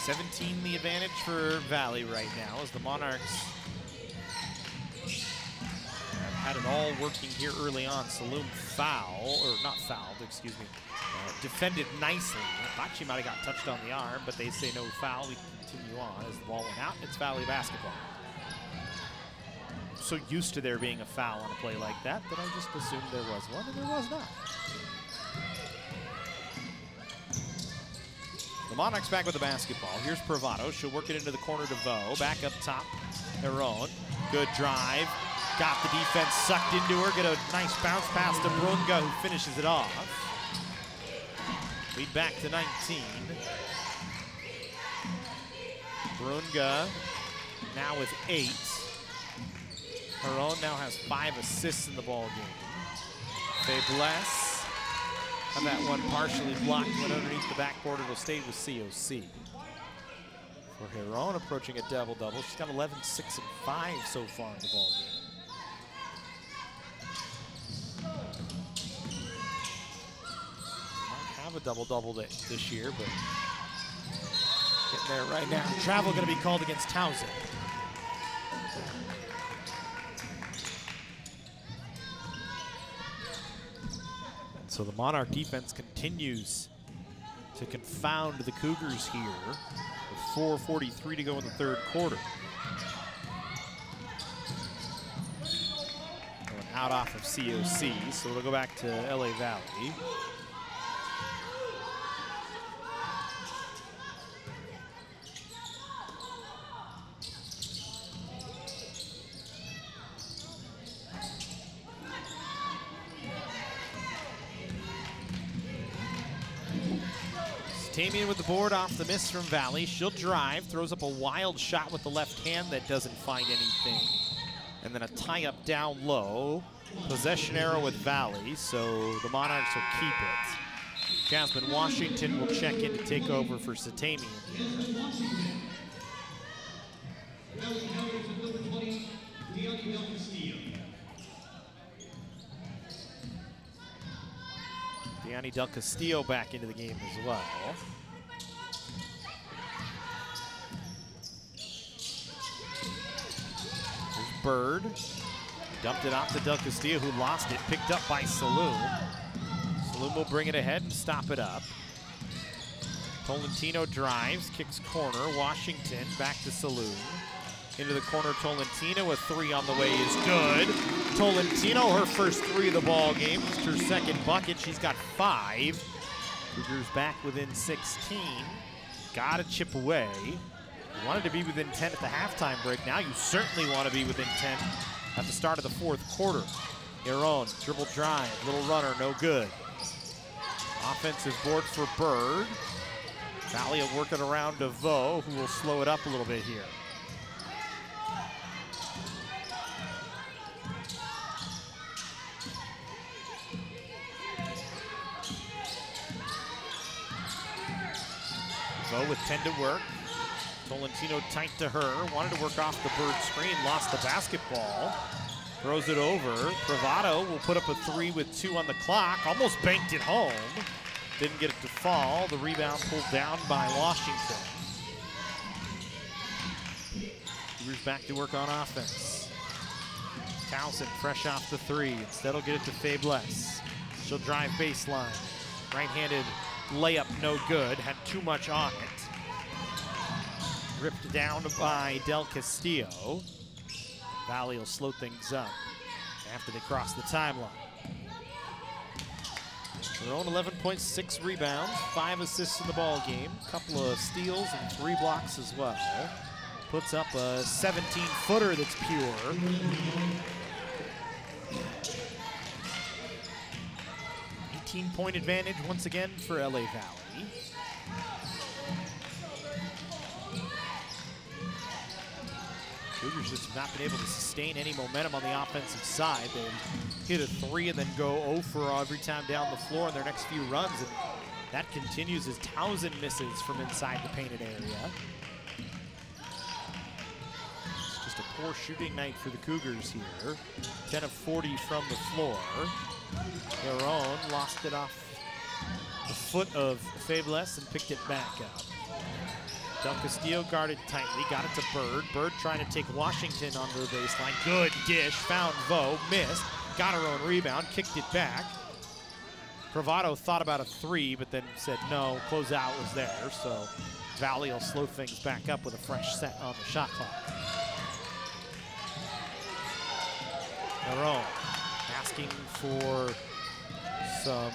$17 the advantage for Valley right now as the Monarchs have had it all working here early on. Saloom defended nicely. I thought she might have got touched on the arm, but they say no foul. We continue on as the ball went out. It's Valley basketball. I'm so used to there being a foul on a play like that that I just assumed there was one, and there was not. The Monarchs back with the basketball. Here's Bravado. She'll work it into the corner to Vo. Back up top, Giron. Good drive. Got the defense sucked into her. Get a nice bounce pass to Brunga, who finishes it off. Lead back to 19. Brunga now with 8. Giron now has 5 assists in the ball game. Fables. And that one partially blocked, went underneath the backboard. It'll stay with COC. For Heron, approaching a double-double. She's got 11, 6, and 5 so far in the ball game. Have a double-double this year, but getting there right now. Travel going to be called against Townsend. And so the Monarch defense continues to confound the Cougars here with 4:43 to go in the third quarter. Going out off of COC, so it'll go back to LA Valley. Tamian with the board off the miss from Valley. She'll drive, throws up a wild shot with the left hand that doesn't find anything. And then a tie-up down low. Possession arrow with Valley, so the Monarchs will keep it. Jasmine Washington will check in to take over for Satamian here. Deani Del Castillo back into the game as well. There's Bird. Dumped it off to Del Castillo, who lost it. Picked up by Saloon. Saloon will bring it ahead and stop it up. Tolentino drives, kicks corner. Washington back to Saloon. Into the corner, Tolentino, a three on the way is good. Tolentino, her first three of the ball game. It's her second bucket. She's got 5. Cougars back within 16. Got to chip away. You wanted to be within 10 at the halftime break. Now you certainly want to be within 10 at the start of the fourth quarter. Heron, dribble drive, little runner, no good. Offensive board for Bird. Valley will work it around to Vo, who will slow it up a little bit here. With 10 to work. Tolentino tight to her. Wanted to work off the Bird screen. Lost the basketball. Throws it over. Bravado will put up a 3 with 2 on the clock. Almost banked it home. Didn't get it to fall. The rebound pulled down by Washington. Cougars back to work on offense. Townsend fresh off the 3. Instead he'll get it to Fabless. She'll drive baseline. Right-handed layup no good, had too much on it. Ripped down by Del Castillo. Valley will slow things up after they cross the timeline. Their own 11.6 rebounds, 5 assists in the ball game, a couple of steals and 3 blocks as well. Puts up a 17-footer that's pure. 18-point advantage once again for LA Valley. Cougars just have not been able to sustain any momentum on the offensive side. They hit a 3 and then go 0 for every time down the floor in their next few runs, and that continues as Townsend misses from inside the painted area. It's just a poor shooting night for the Cougars here. 10 of 40 from the floor. Their own lost it off the foot of Fabless and picked it back up. Del Castillo guarded tightly, got it to Bird. Bird trying to take Washington onto the baseline. Good dish, found Vo, missed, got her own rebound, kicked it back. Bravado thought about a 3, but then said no, closeout was there, so Valley will slow things back up with a fresh set on the shot clock. Their own. Asking for some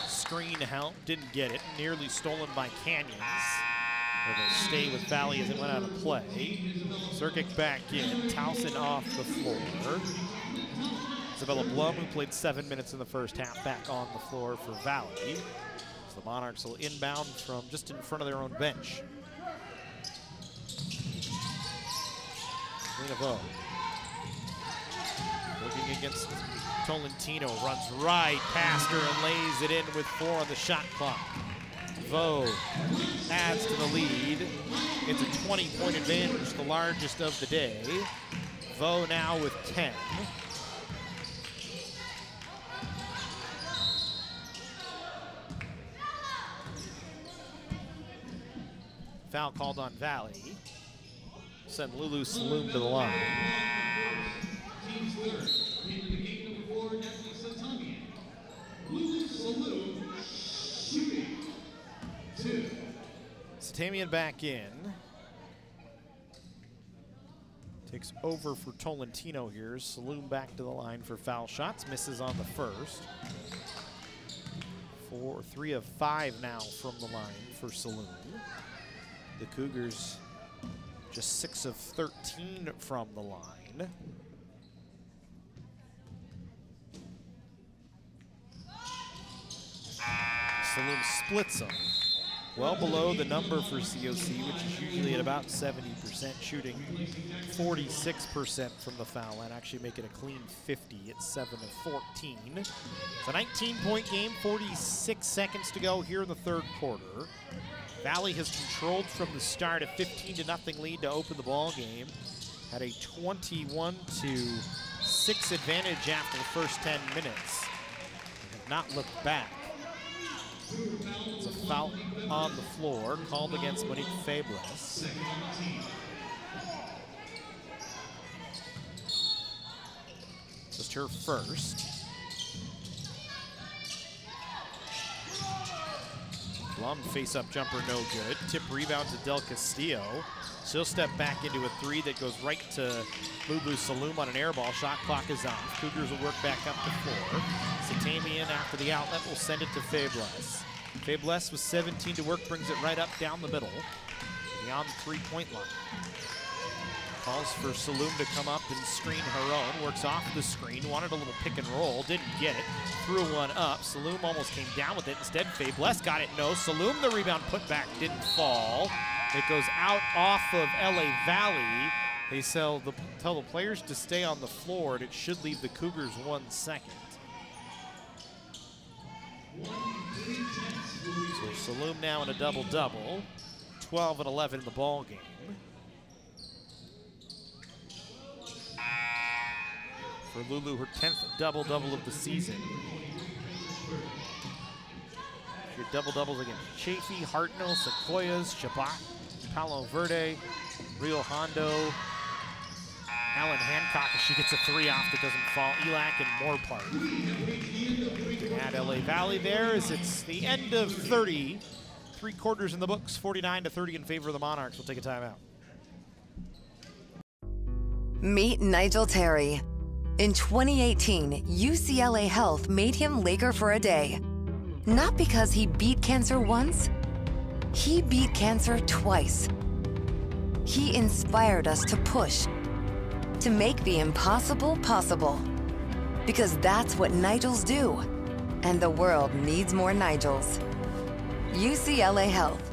screen help, didn't get it. Nearly stolen by Canyons. It'll stay with Valley as it went out of play. Zergic back in, Towson off the floor. Isabella Blum, who played 7 minutes in the first half, back on the floor for Valley. So the Monarchs will inbound from just in front of their own bench. Lena Vo. Working against Tolentino, runs right past her and lays it in with 4 on the shot clock. Vo adds to the lead. It's 20-point advantage, the largest of the day. Vaux now with 10. Foul called on Valley. Send Lulu Saloom to the line. Satamian back in. Takes over for Tolentino here. Saloom back to the line for foul shots. Misses on the first. 3 of 5 now from the line for Saloom. The Cougars just 6 of 13 from the line. Saloom splits them. Well below the number for COC, which is usually at about 70%, shooting 46% from the foul line. Actually make it a clean 50 at 7 of 14. It's a 19-point game, 46 seconds to go here in the third quarter. Valley has controlled from the start, a 15-0 lead to open the ball game. Had a 21-6 advantage after the first 10 minutes. Have not looked back. It's a foul on the floor, called against Monique Fables. Just her first. Blum face-up jumper, no good. Tip rebound to Del Castillo. She'll step back into a 3 that goes right to Lulu Saloom on an air ball. Shot clock is off. Cougars will work back up the floor. Satamian after the outlet will send it to Fables. Fables with 17 to work, brings it right up down the middle, beyond the 3-point line. Calls for Saloom to come up and screen her own. Works off the screen, wanted a little pick and roll, didn't get it. Threw one up, Saloom almost came down with it. Instead, Fables got it, no. Saloom, the rebound put back, didn't fall. It goes out off of LA Valley. They tell the players to stay on the floor, and it should leave the Cougars 1 second. So Saloom now in a double-double, 12 and 11 in the ball game. For Lulu, her 10th double-double of the season. Your double-doubles against Chafee, Hartnell, Sequoias, Shabbat, Palo Verde, Rio Hondo, Alan Hancock, if she gets a 3 off that doesn't fall, Elac and Moorpark. At LA Valley there as it's the end of 30. 3 quarters in the books, 49-30 in favor of the Monarchs. We'll take a timeout. Meet Nigel Terry. In 2018, UCLA Health made him Laker for a day. Not because he beat cancer once, he beat cancer twice. He inspired us to push, to make the impossible possible. Because that's what Nigels do. And the world needs more Nigels. UCLA Health.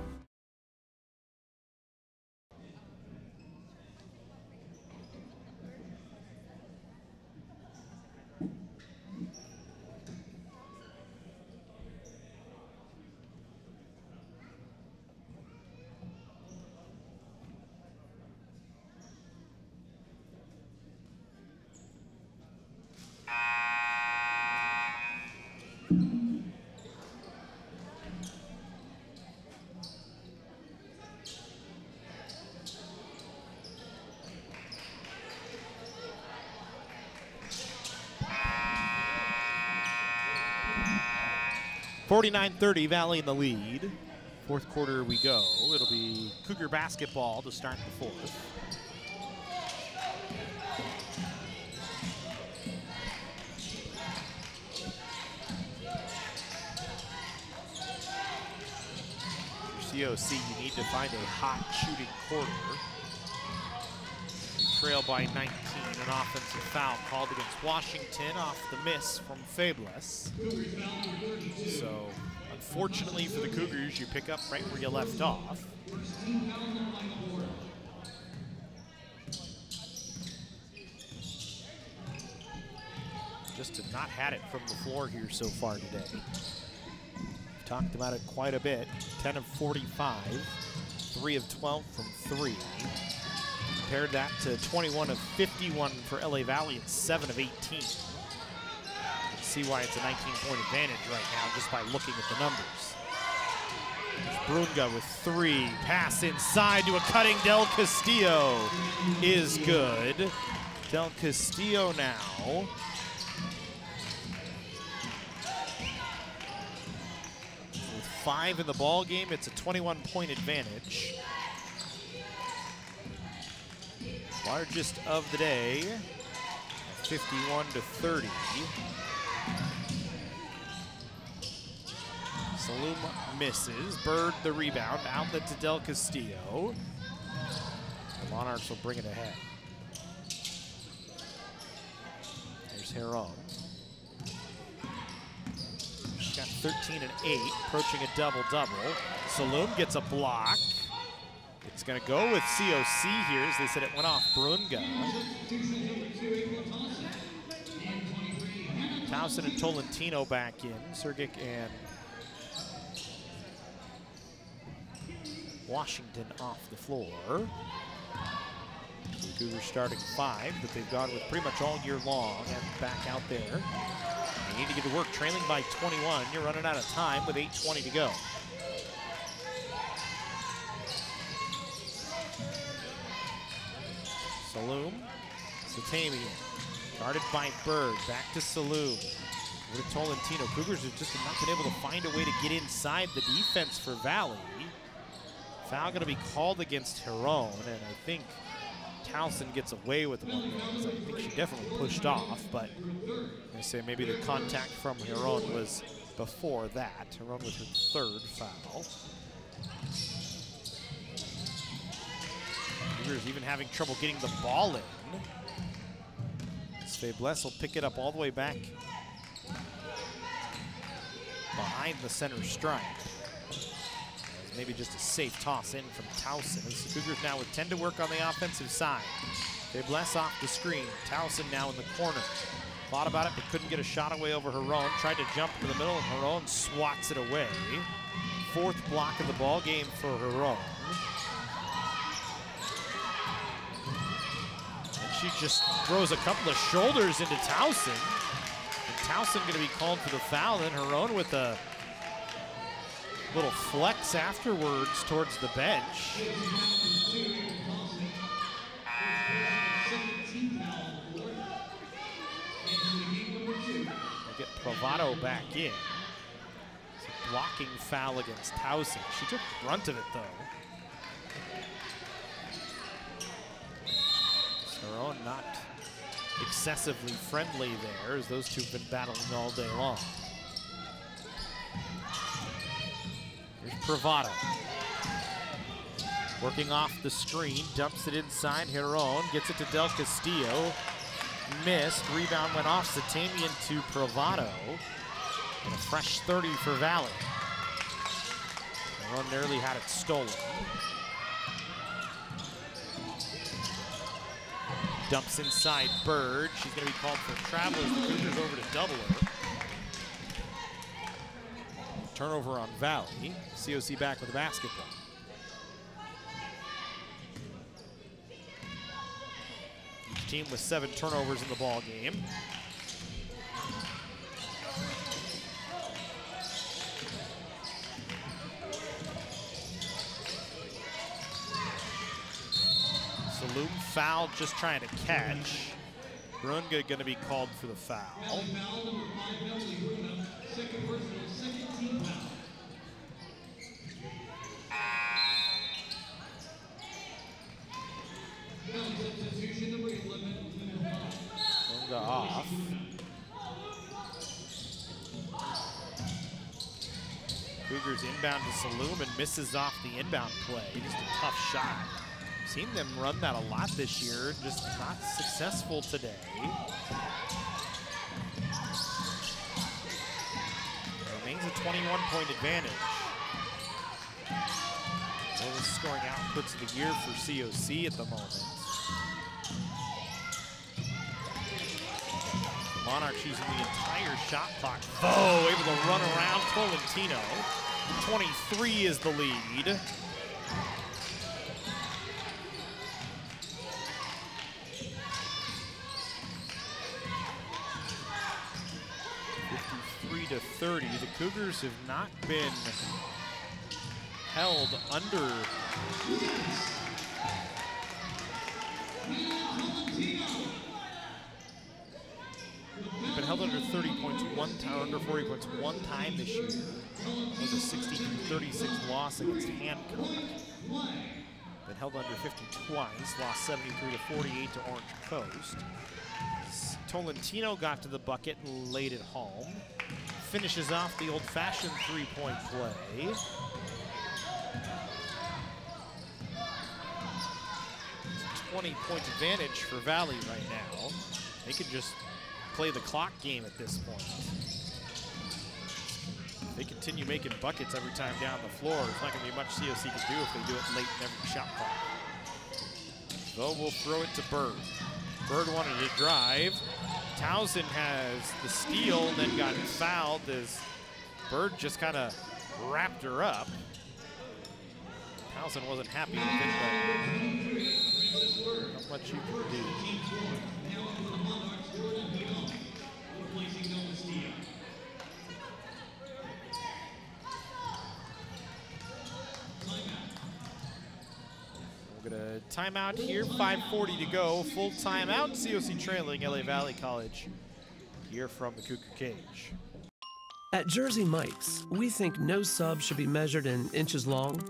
.49-30, Valley in the lead. Fourth quarter we go. It'll be Cougar basketball to start the fourth. For COC, you need to find a hot shooting quarter. You trail by 19, an offensive foul called against Washington off the miss from Fables. So, unfortunately for the Cougars, you pick up right where you left off. Just have not had it from the floor here so far today. We've talked about it quite a bit. 10 of 45, 3 of 12 from 3. Compared that to 21 of 51 for LA Valley and 7 of 18. You can see why it's a 19-point advantage right now just by looking at the numbers. There's Brunga with 3. Pass inside to a cutting Del Castillo is good. Del Castillo now. With 5 in the ball game, it's a 21-point advantage. Largest of the day, 51-30. Saloom misses. Bird the rebound. Outlet to Del Castillo. The Monarchs will bring it ahead. There's Heron. She's got 13 and 8, approaching a double-double. Saloom gets a block. It's going to go with COC here, as they said it went off Brunga. Towson and Tolentino back in. Sergic and Washington off the floor. The Cougars starting 5 that they've gone with pretty much all year long and back out there. They need to get to work, trailing by 21. You're running out of time with 8:20 to go. Saloom, Satamian, guarded by Bird, back to Saloom. Over to Tolentino. Cougars have just not been able to find a way to get inside the defense for Valley. Foul going to be called against Heron, and I think Towson gets away with one. I think she definitely pushed off, but I say maybe the contact from Heron was before that. Heron with her 3rd foul. Cougars even having trouble getting the ball in. Faiblesse will pick it up all the way back behind the center stripe. Maybe just a safe toss in from Towson. As the Cougars now with 10 to work on the offensive side. Faiblesse off the screen. Towson now in the corner. Thought about it, but couldn't get a shot away over Heron. Tried to jump into the middle, and Heron swats it away. 4th block of the ball game for Heron. She just throws a couple of shoulders into Towson. And Towson going to be called for the foul. Then Heron with a little flex afterwards towards the bench. We'll get Provato back in. It's a blocking foul against Towson. She took the brunt of it, though. Heron not excessively friendly there, as those two have been battling all day long. Here's Provato. Working off the screen, dumps it inside. Heron gets it to Del Castillo. Missed. Rebound went off Satamian to Provato. And a fresh 30 for Valley. Heron nearly had it stolen. Dumps inside Bird. She's going to be called for a travel as the Cougars over to double her. Turnover on Valley. COC back with the basketball. Each team with 7 turnovers in the ball game. Saloom foul, just trying to catch. Brunga going to be called for the foul. Brunga off. Cougars inbound to Saloom and misses off the inbound play. Just a tough shot. Seen them run that a lot this year, just not successful today. Remains a 21-point advantage. Lowest scoring outputs of the year for COC at the moment. The Monarchs using the entire shot clock. Oh, able to run around Tolentino. 23 is the lead. 50-30. The Cougars have not been held under. They've been held under 30 points one time, under 40 points one time this year. It was a 60-36 loss against Hancock. Been held under 50 twice, lost 73-48 to Orange Coast. Tolentino got to the bucket and laid it home. Finishes off the old-fashioned three-point play. It's a 20-point advantage for Valley right now. They could just play the clock game at this point. They continue making buckets every time down the floor. There's not going to be much COC can do if they do it late in every shot clock. So we'll throw it to Bird. Bird wanted to drive. Towson has the steal, then got fouled as Bird just kind of wrapped her up. Towson wasn't happy with it, but not much you can do. We're going to timeout here, 5:40 to go. Full timeout, COC trailing LA Valley College here from the Cougar Cage. At Jersey Mike's, we think no sub should be measured in inches long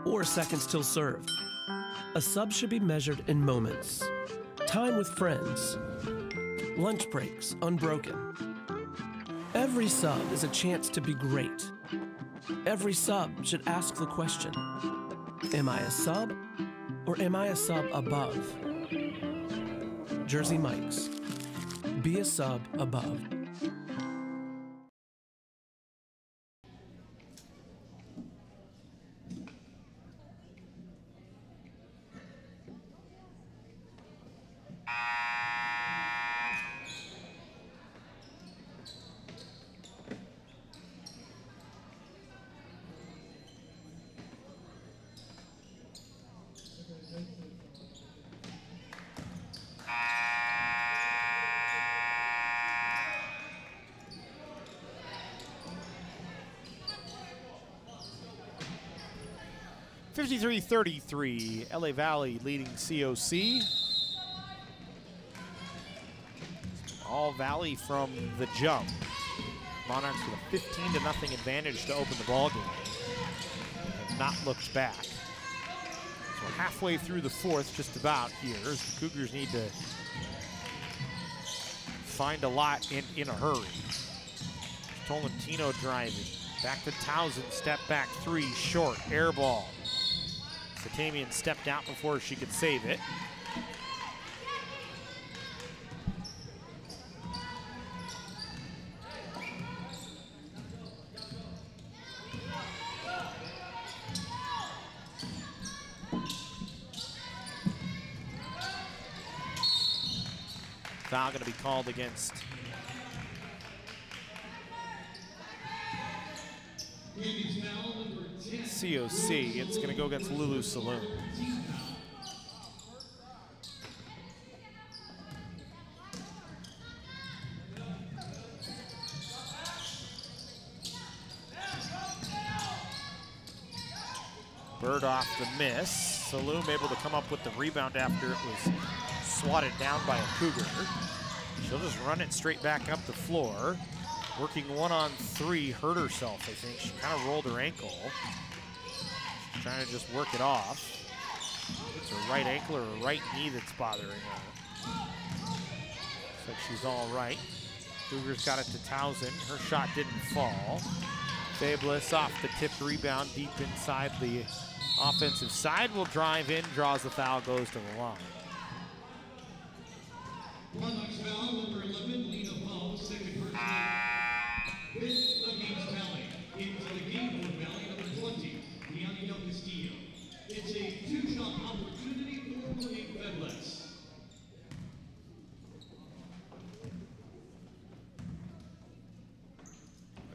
or seconds till served. A sub should be measured in moments, time with friends, lunch breaks unbroken. Every sub is a chance to be great. Every sub should ask the question, am I a sub or am I a sub above? Jersey Mike's, be a sub above. (53-33), LA Valley leading COC. All Valley from the jump. Monarchs with a 15-0 advantage to open the ball game. Have not looked back. So halfway through the fourth, just about here, as the Cougars need to find a lot in a hurry. Tolentino driving. Back to Towson, step back three, short, air ball. Satamian stepped out before she could save it. Foul going to be called against COC. It's going to go against Lulu Saloon. Bird off the miss. Saloon able to come up with the rebound after it was swatted down by a Cougar. She'll just run it straight back up the floor. Working 1-on-3, hurt herself, I think. She kind of rolled her ankle. She's trying to just work it off. It's her right ankle or her right knee that's bothering her. Looks like she's all right. Cougars got it to Towson. Her shot didn't fall. Fabulous off the tipped rebound deep inside the offensive side. Will drive in, draws the foul, goes to the line. Monarchs foul, number 11, Lena Paul, second personal. This against Valley. Into the game for Valley, number 20, Leonie Del Castillo. It's a two-shot opportunity for Monique Fedless.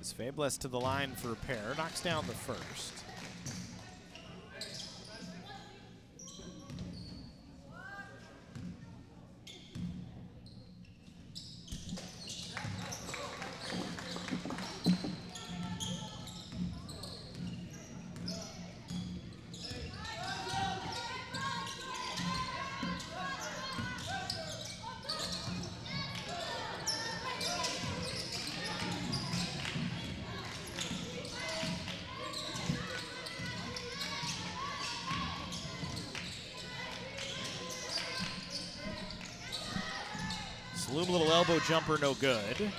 It's Fabulous to the line for a pair, knocks down the first. Saloom, little elbow jumper, no good.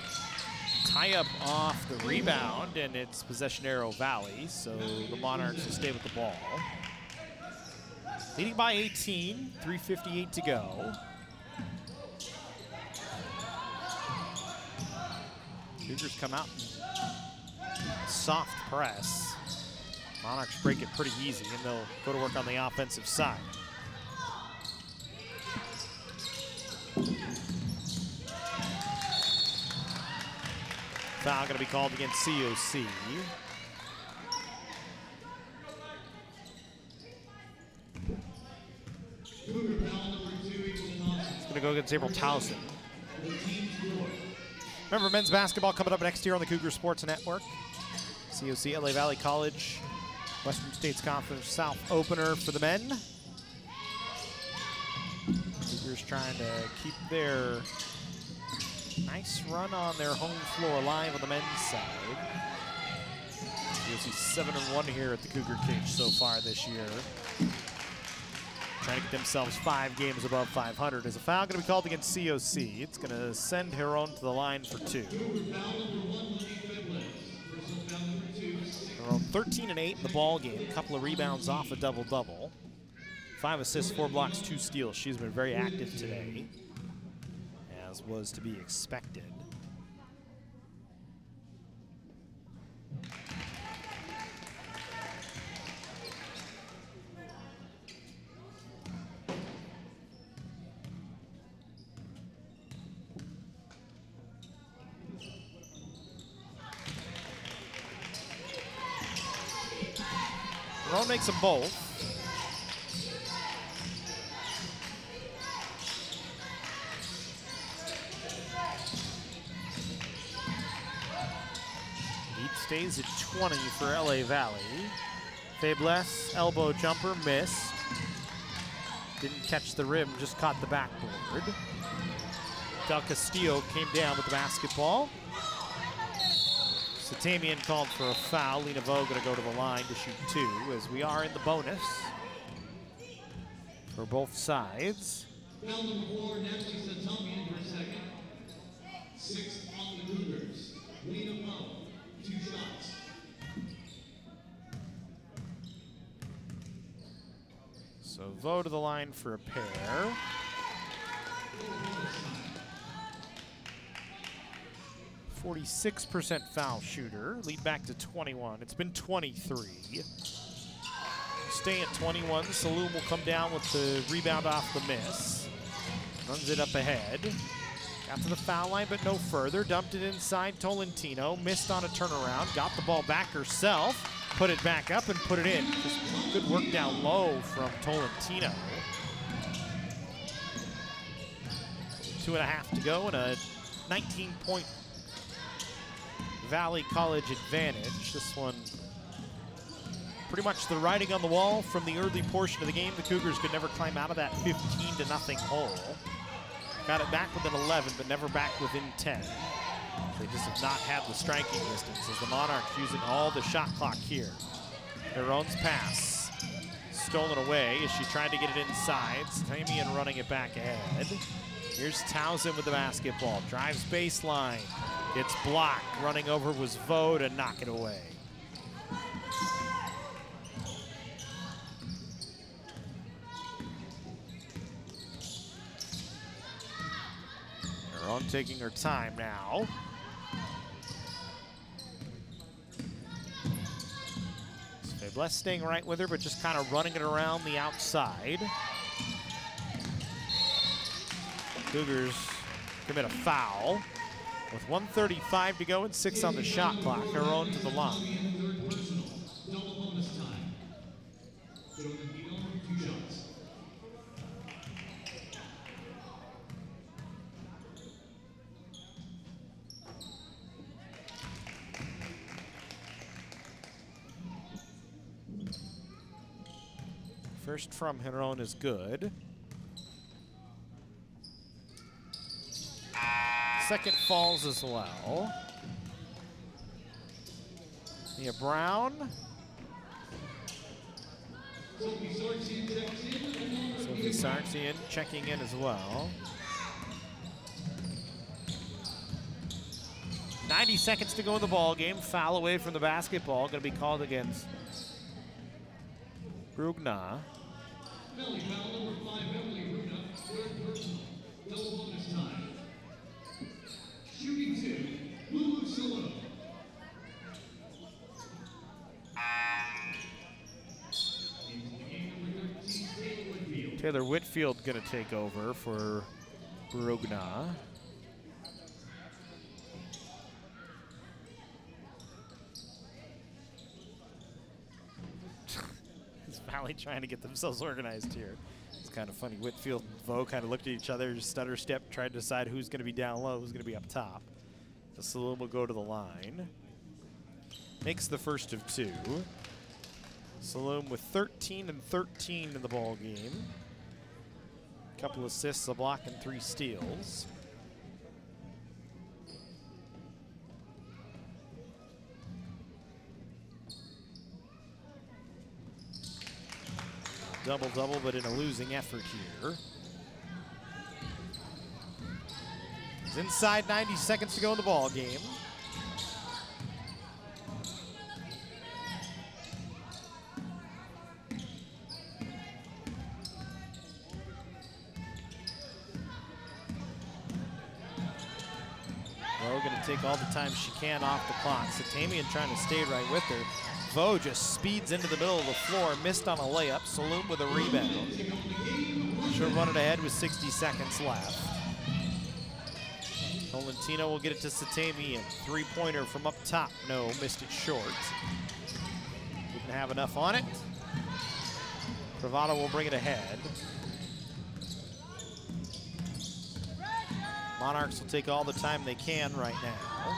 Tie up off the rebound, and it's possession arrow Valley, so the Monarchs will stay with the ball. Leading by 18, 3:58 to go. Cougars come out and soft press. Monarchs break it pretty easy, and they'll go to work on the offensive side. Foul going to be called against COC. Cougar foul number 2 equals nine. It's going to go against April Towson. Remember, men's basketball coming up next year on the Cougar Sports Network. COC, LA Valley College, Western States Conference South opener for the men. Cougars trying to keep their nice run on their home floor alive on the men's side. COC 7-1 here at the Cougar Cage so far this year. Trying to get themselves 5 games above 500. Is a foul going to be called against COC? It's going to send Heron to the line for 2. Heron 13 and 8 in the ball game. A couple of rebounds off a double-double. 5 assists, 4 blocks, 2 steals. She's been very active today, as was to be expected. Heron makes them both. Lead stays at 20 for LA Valley. Fabless, elbow jumper, missed. Didn't catch the rim, just caught the backboard. Del Castillo came down with the basketball. Satamian called for a foul. Lena Vo going to go to the line to shoot 2 as we are in the bonus for both sides. Foul number 4, Natalie Satamian for second. 6th on the Cougars. Lena Vo, 2 shots. So Vo to the line for a pair. 46% foul shooter, lead back to 21. It's been 23. Stay at 21. Saloom will come down with the rebound off the miss. Runs it up ahead. Got to the foul line, but no further. Dumped it inside Tolentino. Missed on a turnaround. Got the ball back herself. Put it back up and put it in. Just good work down low from Tolentino. 2.5 to go and a 19-point Valley College advantage. This one pretty much the writing on the wall from the early portion of the game. The Cougars could never climb out of that 15-0 hole. Got it back within 11, but never back within 10. They just have not had the striking distance as the Monarchs using all the shot clock here. Heron's pass stolen away as she tried to get it inside. Stamian running it back ahead. Here's Towson with the basketball. Drives baseline. It's blocked. Running over was Vo to knock it away. Heron taking her time now. Fabless staying right with her, but just kind of running it around the outside. Cougars commit a foul. With 1:35 to go and 6 on the shot clock, Heron to the line. First from Heron is good. Second falls as well. Nia Brown. Sophie Sarksian checking in as well. 90 seconds to go in the ball game. Foul away from the basketball. Going to be called against Brugna. Penalty foul number 5, Emily Runa, third personal. Double bonus time. Shooting 2, Lulu Solo. Taylor Whitfield going to take over for Brugna. Is Valley trying to get themselves organized here? It's kind of funny. Whitfield and Vo kind of looked at each other, just stutter step, tried to decide who's going to be down low, who's going to be up top. So Saloon will go to the line. Makes the first of 2. Saloon with 13 and 13 in the ball game. Couple assists, a block, and 3 steals. Double-double, but in a losing effort here. It's inside 90 seconds to go in the ball game. Going to take all the time she can off the clock. Satamian trying to stay right with her. Vo just speeds into the middle of the floor, missed on a layup. Saloon with a rebound. Should run it ahead with 60 seconds left. Tolentino will get it to Satamian. 3-pointer from up top. No, missed it short. Didn't have enough on it. Bravado will bring it ahead. Monarchs will take all the time they can right now.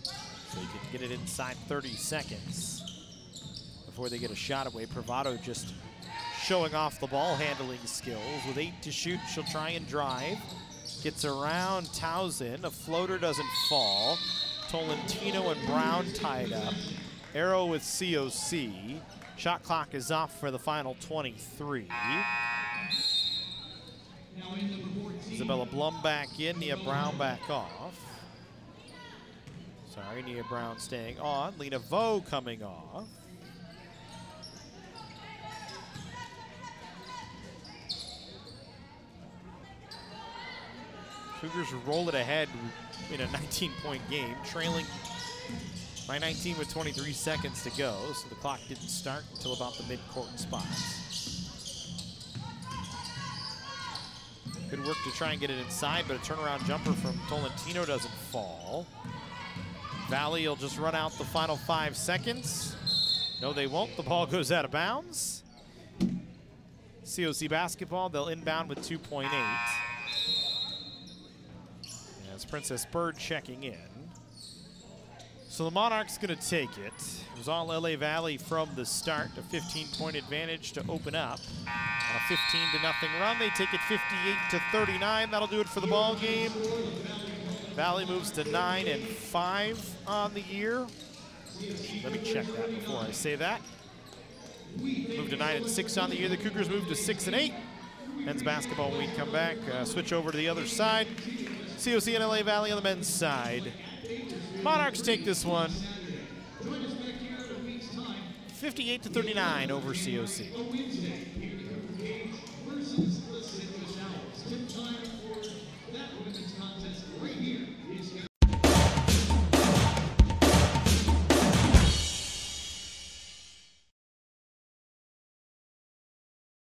So you can get it inside 30 seconds before they get a shot away. Bravado just showing off the ball handling skills. With 8 to shoot, she'll try and drive. Gets around Towson. A floater doesn't fall. Tolentino and Brown tied up. Arrow with COC. Shot clock is off for the final 23. Isabella Blum back in, Nia Brown back off. Sorry, Nia Brown staying on. Lena Vo coming off. Cougars roll it ahead in a 19-point game, trailing by 19 with 23 seconds to go, so the clock didn't start until about the mid-court spots. Good work to try and get it inside, but a turnaround jumper from Tolentino doesn't fall. Valley will just run out the final 5 seconds. No, they won't. The ball goes out of bounds. COC basketball, they'll inbound with 2.8. As Princess Bird checking in. So the Monarchs gonna take it. It was all LA Valley from the start. A 15-point advantage to open up. On a 15-0 run, they take it 58-39. That'll do it for the ball game. Valley moves to 9-5 on the year. Let me check that before I say that. Move to 9-6 on the year. The Cougars move to 6-8. Men's basketball when we come back. Switch over to the other side. COC and LA Valley on the men's side. Monarchs take this one 58-39 over COC.